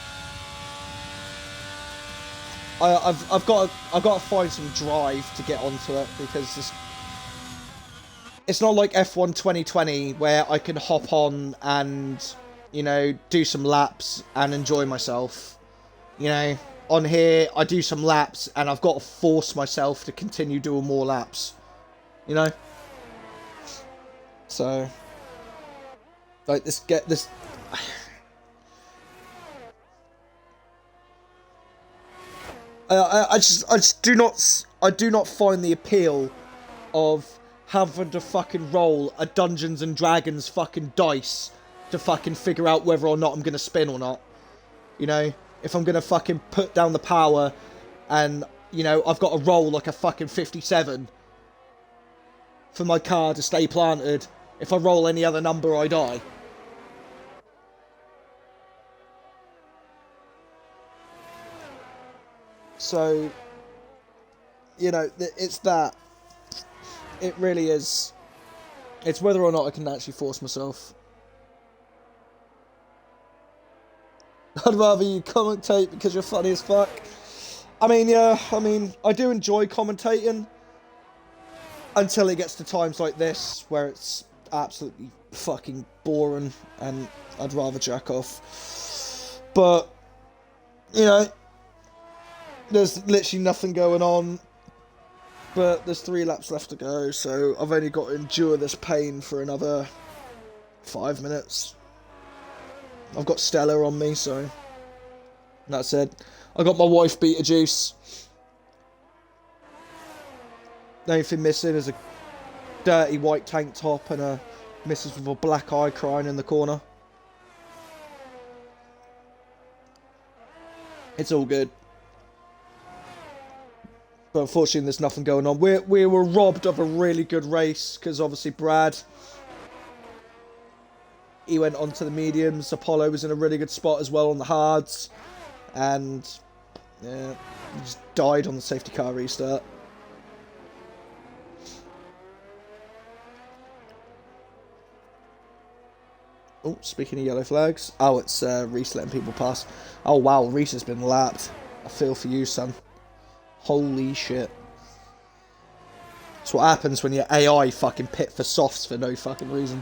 I've got to find some drive to get onto it, because it's not like F1 2020 where I can hop on and, you know, do some laps and enjoy myself. You know, on here I do some laps and I've got to force myself to continue doing more laps. You know, so like this. I just do not find the appeal of having to fucking roll a Dungeons and Dragons fucking dice to fucking figure out whether or not I'm gonna spin or not. You know, if I'm gonna fucking put down the power and, you know, I've got to roll like a fucking 57 for my car to stay planted. If I roll any other number, I die. So, you know, it's that. It really is. It's whether or not I can actually force myself. I'd rather you commentate because you're funny as fuck. I mean, yeah, I do enjoy commentating until it gets to times like this where it's absolutely fucking boring and I'd rather jack off. But, you know, there's literally nothing going on, but there's 3 laps left to go, so I've only got to endure this pain for another 5 minutes. I've got Stella on me, so that's it. I got my wife beater juice. The only thing missing is a dirty white tank top and a missus with a black eye crying in the corner. It's all good. But unfortunately, there's nothing going on. We were robbed of a really good race because obviously Brad, he went on to the mediums. Apollo was in a really good spot as well on the hards, and yeah, he just died on the safety car restart. Oh, speaking of yellow flags, oh, it's Reese letting people pass. Oh wow, Reese has been lapped. I feel for you, son. Holy shit. That's what happens when your AI fucking pit for softs for no fucking reason.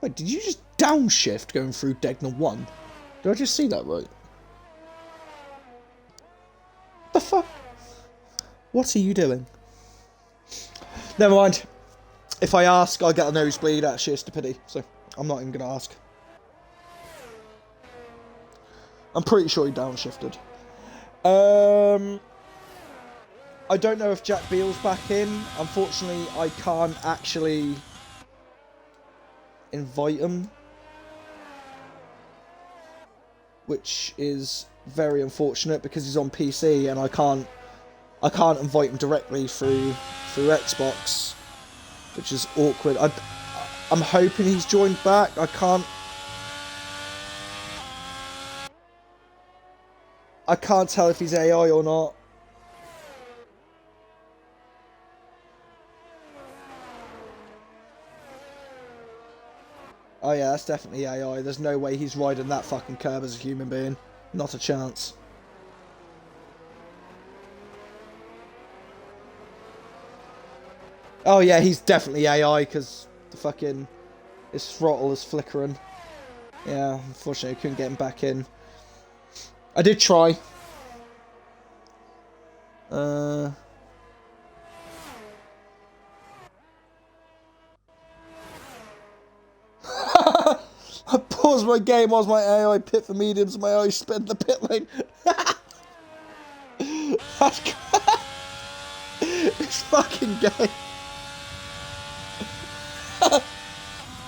Wait, did you just downshift going through Degner 1? Did I just see that right? The fuck? What are you doing? Never mind. If I ask, I'll get a nosebleed out of sheer stupidity, so I'm not even going to ask. I'm pretty sure he downshifted. I don't know if Jack Beale's back in. Unfortunately, I can't actually invite him, which is very unfortunate because he's on PC and I can't invite him directly through Xbox, which is awkward. I'm hoping he's joined back. I can't tell if he's AI or not. Oh yeah, that's definitely AI. There's no way he's riding that fucking curb as a human being. Not a chance. Oh yeah, he's definitely AI because the fucking His throttle is flickering. Yeah, unfortunately I couldn't get him back in. I did try. I paused my game whilst my AI pit for mediums and my AI sped the pit lane. That's it's fucking gay.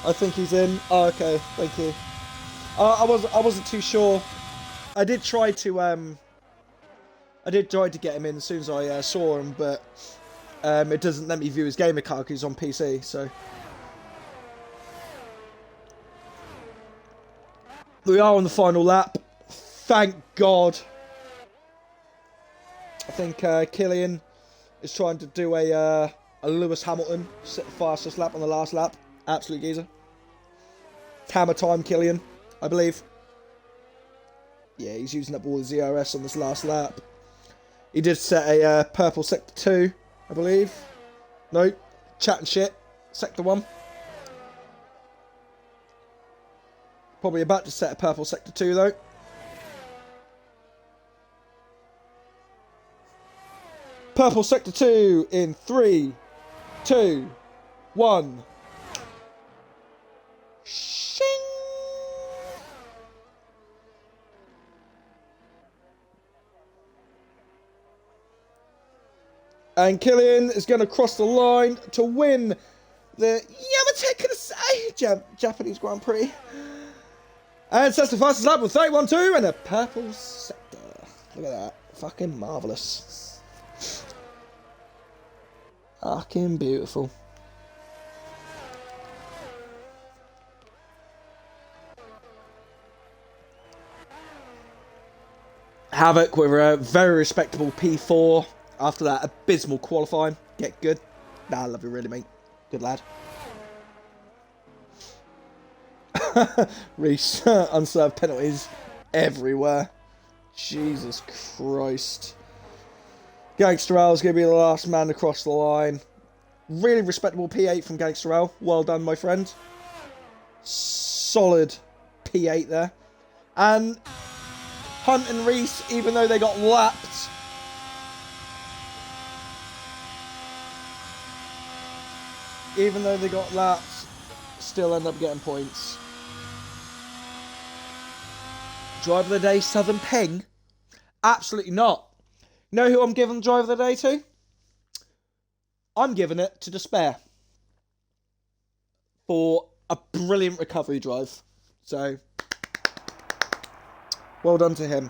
I think he's in. Oh, okay, thank you. I wasn't too sure. I did try to get him in as soon as I saw him, but it doesn't let me view his gamer card because he's on PC. So we are on the final lap. Thank God. I think Killian is trying to do a Lewis Hamilton, set the fastest lap on the last lap. Absolute geezer. Hammer time, Killian, I believe. Yeah, he's using up all the ZRS on this last lap. He did set a purple sector 2, I believe. No, chatting shit. Sector 1. Probably about to set a purple sector 2 though. Purple sector 2 in 3, 2, 1. Shing! And Killian is going to cross the line to win the Yamatek Japanese Grand Prix. And sets the fastest lap with 31.2 and a purple sector. Look at that. Fucking marvellous. Fucking beautiful. Havoc with a very respectable P4 after that abysmal qualifying. Get good. Nah, I love you really, mate. Good lad. Reese, unserved penalties everywhere. Jesus Christ. Gangster L is going to be the last man to cross the line. Really respectable P8 from Gangster L. Well done, my friend. Solid P8 there. And Hunt and Reese, even though they got lapped, still end up getting points. Driver of the Day, Southern Ping? Absolutely not. You know who I'm giving Driver of the Day to? I'm giving it to Despair. For a brilliant recovery drive. So, well done to him.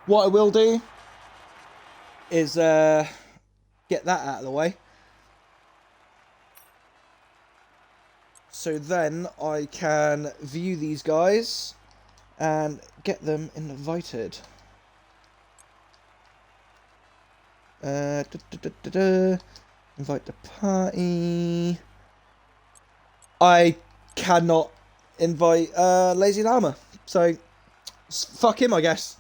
What I will do is get that out of the way. So then I can view these guys and get them invited. Invite the party. I cannot invite Lazy Llama, so fuck him, I guess.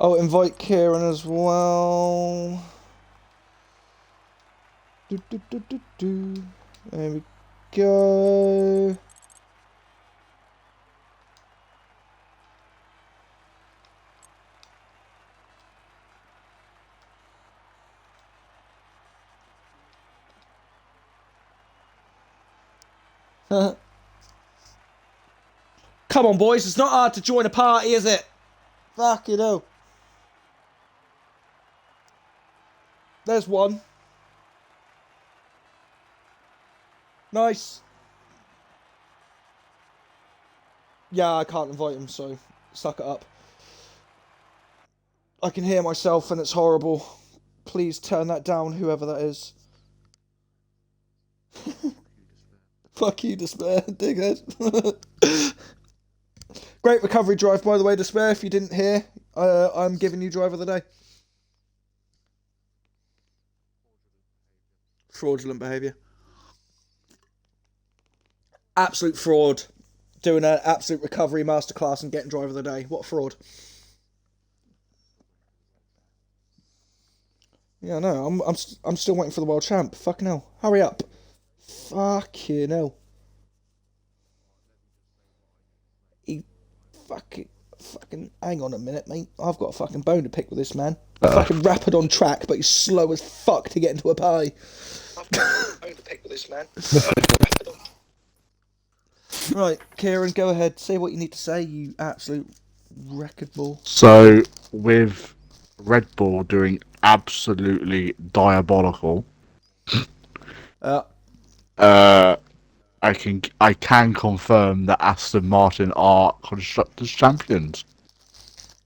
Oh, invite Kieran as well. There we go. Come on, boys. It's not hard to join a party, is it? Fuck you know. There's one. Nice. Yeah, I can't invite him, so suck it up. I can hear myself and it's horrible. Please turn that down, whoever that is. Fuck you, Despair, dickhead. Great recovery drive, by the way, Despair. If you didn't hear, I'm giving you driver of the day. Fraudulent behaviour. Absolute fraud. Doing an absolute recovery masterclass and getting driver of the day. What a fraud. Yeah, no, I'm still waiting for the world champ. Fucking hell. Hurry up. Fucking hell. He fucking hang on a minute, mate. I've got a fucking bone to pick with this man. Fucking rapid on track, but he's slow as fuck to get into a pie. I've got a bone to pick with this man. Right, Kieran, go ahead. Say what you need to say, you absolute record ball. So, with Red Bull doing absolutely diabolical, I can confirm that Aston Martin are constructors champions.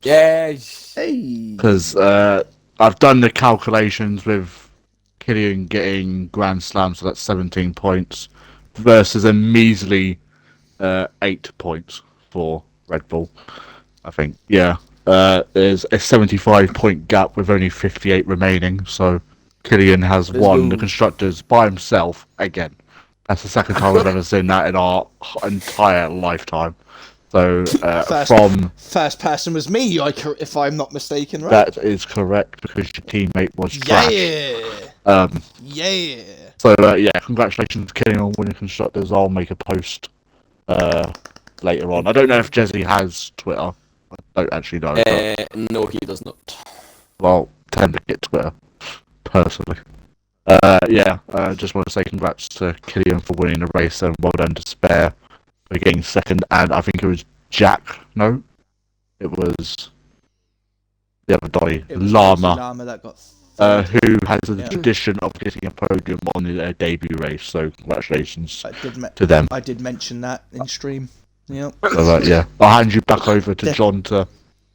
Yes. Hey. Because I've done the calculations with Killian getting Grand Slam, so that's 17 points, versus a measly 8 points for Red Bull. I think, yeah. There's a 75-point gap with only 58 remaining, so Killian has won the constructors by himself again. That's the second time we've ever seen that in our entire lifetime. So first person was me, if I'm not mistaken, right? That is correct, because your teammate was trash. Yeah. So yeah, congratulations to Killian on winning constructors. I'll make a post later on. I don't know if Jesse has Twitter. I don't actually know. No, he does not. Well, tend to get Twitter personally. Just want to say congrats to Killian for winning the race, and well done to Spare for getting second. And I think it was Jack. No, it was the other Dolly, Llama that got who has the tradition of getting a podium on their debut race. So congratulations to them. I did mention that in stream. Yeah. So I'll hand you back over to John to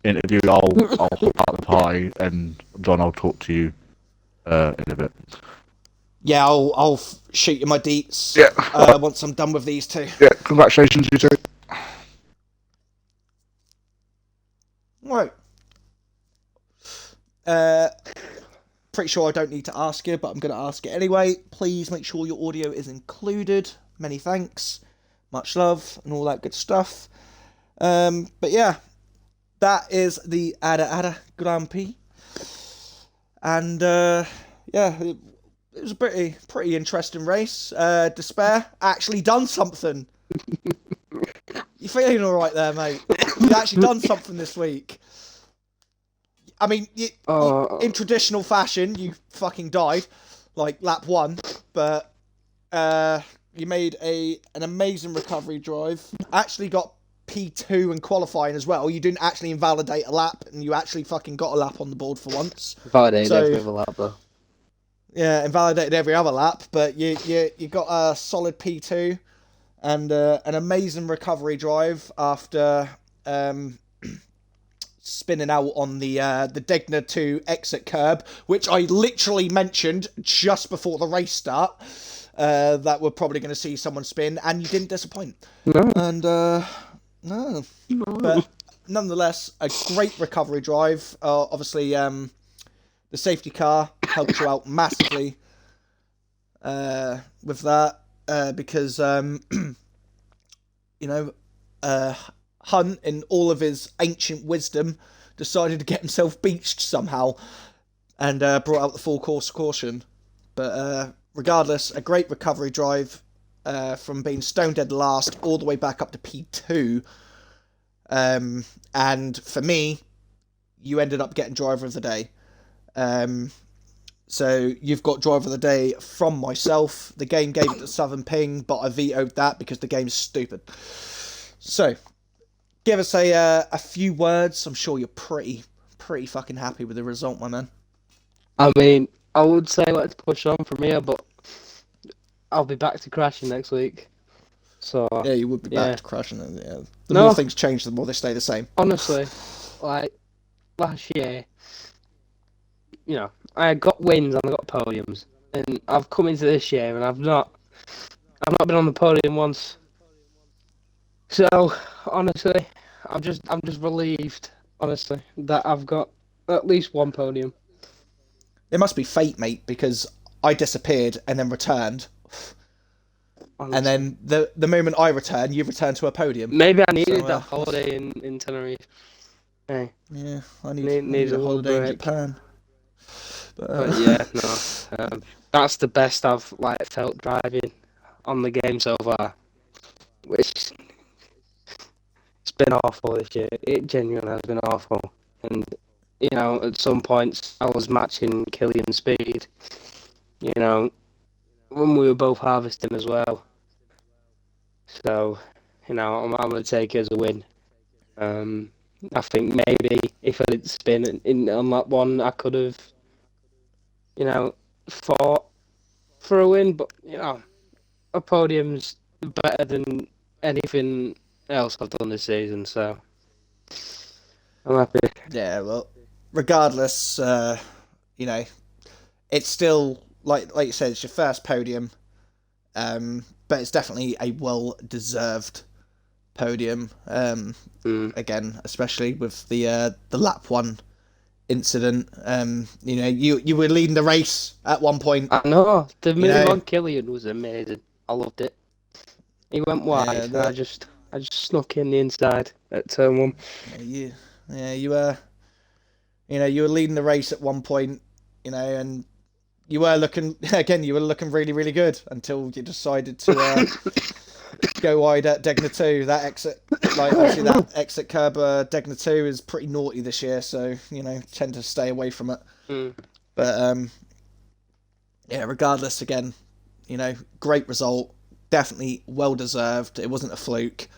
interview. I'll hop out the party, and John, I'll talk to you in a bit. Yeah, I'll shoot you my deets. Once I'm done with these two. Yeah, congratulations, you two. Right. Pretty sure I don't need to ask you, but I'm going to ask it anyway. Please make sure your audio is included. Many thanks. Much love and all that good stuff. But yeah, that is the Ada Grand Prix. And it was a pretty interesting race. Despair actually done something. You feeling all right there, mate? You actually done something this week. I mean, in traditional fashion, you fucking died, like lap 1, but you made an amazing recovery drive. Actually got P2 in qualifying as well. You didn't actually invalidate a lap, and you actually fucking got a lap on the board for once. Validated every other lap, though. Yeah, invalidated every other lap, but you got a solid P2 and an amazing recovery drive after spinning out on the Degner 2 exit curb, which I literally mentioned just before the race start, that we're probably going to see someone spin, and you didn't disappoint. No. And, no. But nonetheless, a great recovery drive. Obviously, the safety car helped you out massively with that, because, Hunt, in all of his ancient wisdom, decided to get himself beached somehow and brought out the full course caution. But regardless, a great recovery drive from being stone dead last all the way back up to P2. And for me, you ended up getting driver of the day. So you've got driver of the day from myself. The game gave it to Southern Ping, but I vetoed that because the game's stupid. So give us a few words. I'm sure you're pretty fucking happy with the result, my man. I mean, I would say let's push on from here, but I'll be back to crashing next week. So yeah, you would be back to crashing. Yeah. The more things change, the more they stay the same. Honestly, like last year, I got wins and I got podiums, and I've come into this year and I've not been on the podium once. So honestly, I'm just relieved, honestly, that I've got at least one podium. It must be fate, mate, because I disappeared and then returned. Honestly. And then the moment I return, you return to a podium. Maybe I needed So, that holiday in Tenerife. Hey, yeah, I need needed a a little holiday in break. Japan. But yeah, no, that's the best I've felt driving on the game so far. Which it's been awful this year. It genuinely has been awful. And at some points I was matching Killian's speed. When we were both harvesting as well. So, I'm going to take it as a win. I think maybe if I didn't spin in on that one, I could have, fought for a win. But a podium's better than anything else I've done this season. So I'm happy. Yeah, well, regardless, it's still like you said, it's your first podium, but it's definitely a well-deserved podium. Again, especially with the lap one incident. You were leading the race at one point. I know the move on Killian was amazing. I loved it. He went wide, and I just snuck in the inside at turn one. You were leading the race at one point, and you were looking really, really good until you decided to go wide at Degna 2. That exit, obviously that exit curb Degna 2 is pretty naughty this year, so tend to stay away from it. But regardless, again, great result, definitely well deserved. It wasn't a fluke,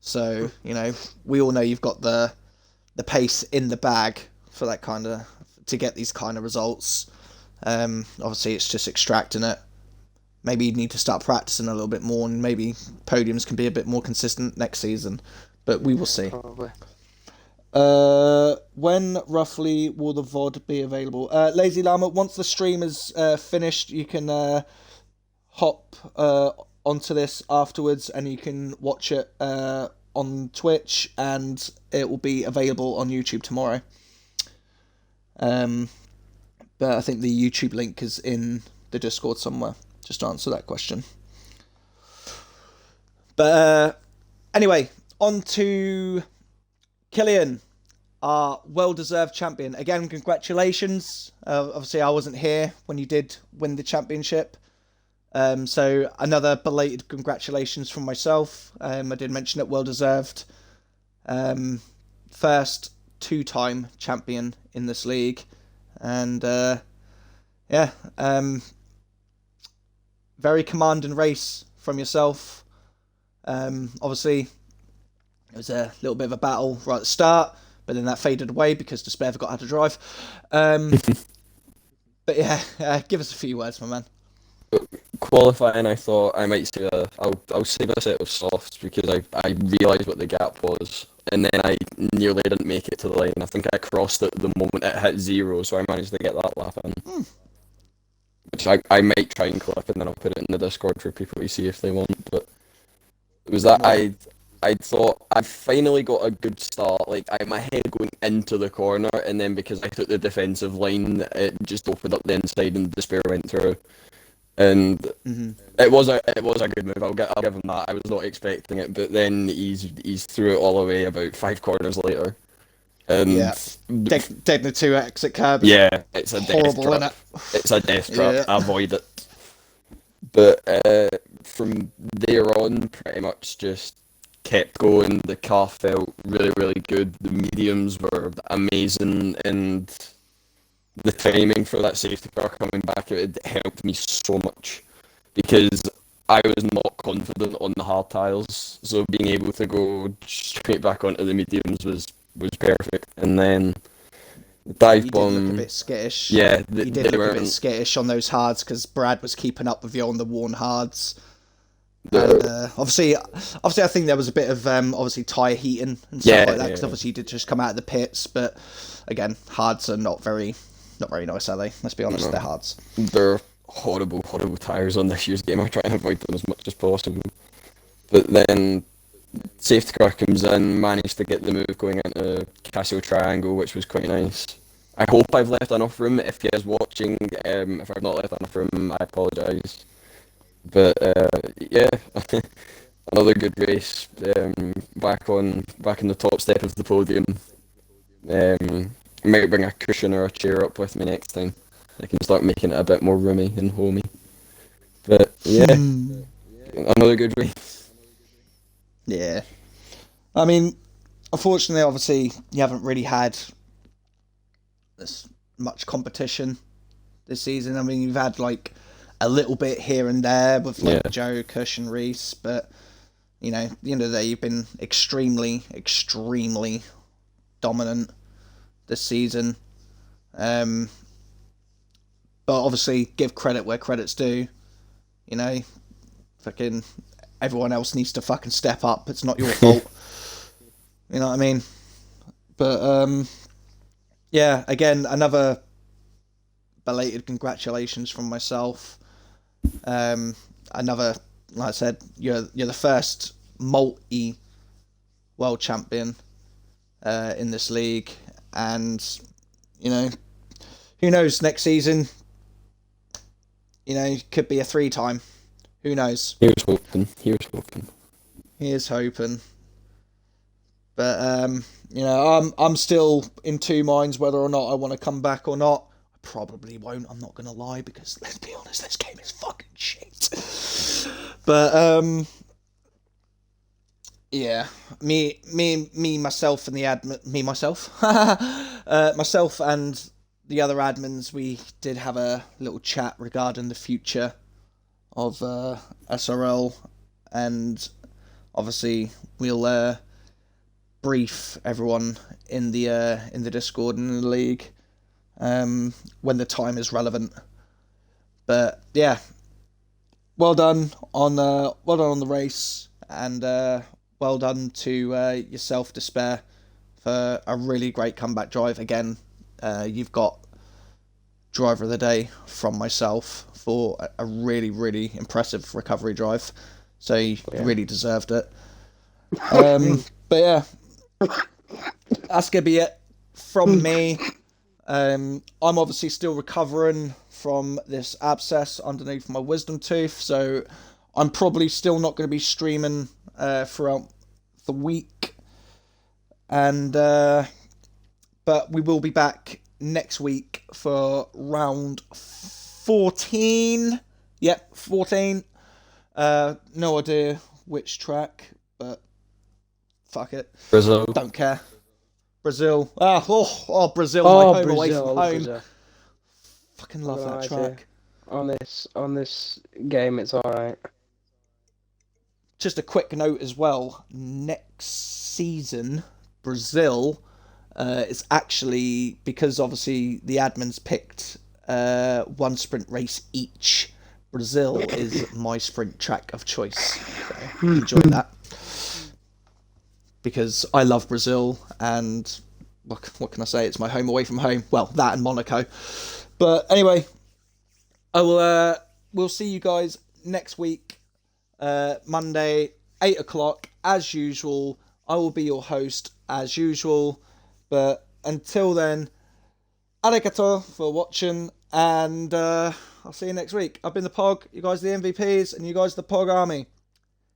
so we all know you've got the pace in the bag for that to get these kind of results. Obviously, it's just extracting it. Maybe you need to start practicing a little bit more, and maybe podiums can be a bit more consistent next season. But we will see. Probably. When roughly will the VOD be available? Lazy Llama, once the stream is finished, you can hop onto this afterwards, and you can watch it on Twitch, and it will be available on YouTube tomorrow. But I think the YouTube link is in the Discord somewhere. Just to answer that question. But anyway, on to Killian, our well-deserved champion. Again, congratulations. Obviously, I wasn't here when you did win the championship. So another belated congratulations from myself. I did mention it, well-deserved. First two-time champion in this league. And very commanding race from yourself. Obviously, it was a little bit of a battle right at the start, but then that faded away because Despair forgot how to drive. But yeah, give us a few words, my man. Qualifying, I thought I might say I'll save a set of softs because I realised what the gap was, and then I nearly didn't make it to the line. I think I crossed it the moment it hit 0, so I managed to get that lap in. Which I might try and clip, and then I'll put it in the Discord for people to see if they want. But it was that I thought I finally got a good start. Like my head going into the corner, and then because I took the defensive line, it just opened up the inside, and Despair went through. And it was a good move. I'll give him that. I was not expecting it, but then he's threw it all away about 5 corners later. And Degna 2 exit curb. Yeah, it's a horrible, death trap. It's a death trap. Avoid it. But from there on, pretty much just kept going. The car felt really, really good. The mediums were amazing, and the timing for that safety car coming back, it helped me so much because I was not confident on the hard tiles. So being able to go straight back onto the mediums was perfect. And then the dive bomb. You did look a bit skittish. Yeah, you did look a bit skittish on those hards because Brad was keeping up with you on the worn hards. And, obviously, I think there was a bit of obviously tyre heating and stuff like that because obviously you did just come out of the pits. But again, hards are not very nice, are they? Let's be honest, No. they're hards. They're horrible tyres on this year's game. I try and avoid them as much as possible. But then safety car comes in, managed to get the move going into Casio Triangle, which was quite nice. I hope I've left enough room. If you guys watching, if I've not left enough room, I apologise. But yeah, another good race. Back in the top step of the podium. I might bring a cushion or a chair up with me next time. I can start making it a bit more roomy and homey. But yeah, another good race. Yeah. I mean, unfortunately, obviously, you haven't really had this much competition this season. I mean, you've had like a little bit here and there with like Joe, Cush, and Reese, but you know, at the end of the day, you've been extremely, extremely dominant this season. But obviously, give credit where credit's due. You know, fucking everyone else needs to fucking step up. It's not your fault. You know what I mean? But yeah, again, another belated congratulations from myself. Another, like I said, you're the first multi world champion in this league, and you know, who knows, next season, you know, could be a 3-time. Who knows? Here's hoping. Here's hoping. But you know, I'm still in two minds whether or not I want to come back or not. I probably won't. I'm not gonna lie, because let's be honest, this game is fucking shit. But yeah, myself and the admin, myself and the other admins, we did have a little chat regarding the future of SRL, and obviously we'll brief everyone in the Discord and in the league when the time is relevant. But yeah, well done on the race, and well done to yourself, Despair, for a really great comeback drive. Again, you've got driver of the day from myself for a really, really impressive recovery drive. So you really deserved it. But yeah, that's gonna be it from me. I'm obviously still recovering from this abscess underneath my wisdom tooth, so I'm probably still not going to be streaming throughout the week. And but we will be back next week for round 14. Yep, 14. No idea which track, but fuck it. Brazil. Don't care. Brazil. Brazil, my home away from home. Brazil. Fucking love that track. On this game, it's alright. Just a quick note as well. Next season, Brazil is actually, because obviously the admins picked one sprint race each. Brazil is my sprint track of choice. So enjoy that. Because I love Brazil, and what can I say? It's my home away from home. Well, that and Monaco. But anyway, I will. We'll see you guys next week, Monday, 8:00 as usual. I will be your host as usual. But until then, arigato for watching, and I'll see you next week. I've been the Pog. You guys are the MVPs, and you guys are the Pog Army.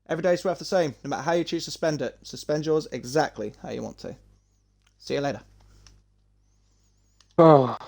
Every day's worth the same, no matter how you choose to spend it. Suspend yours exactly how you want to. See you later. Oh.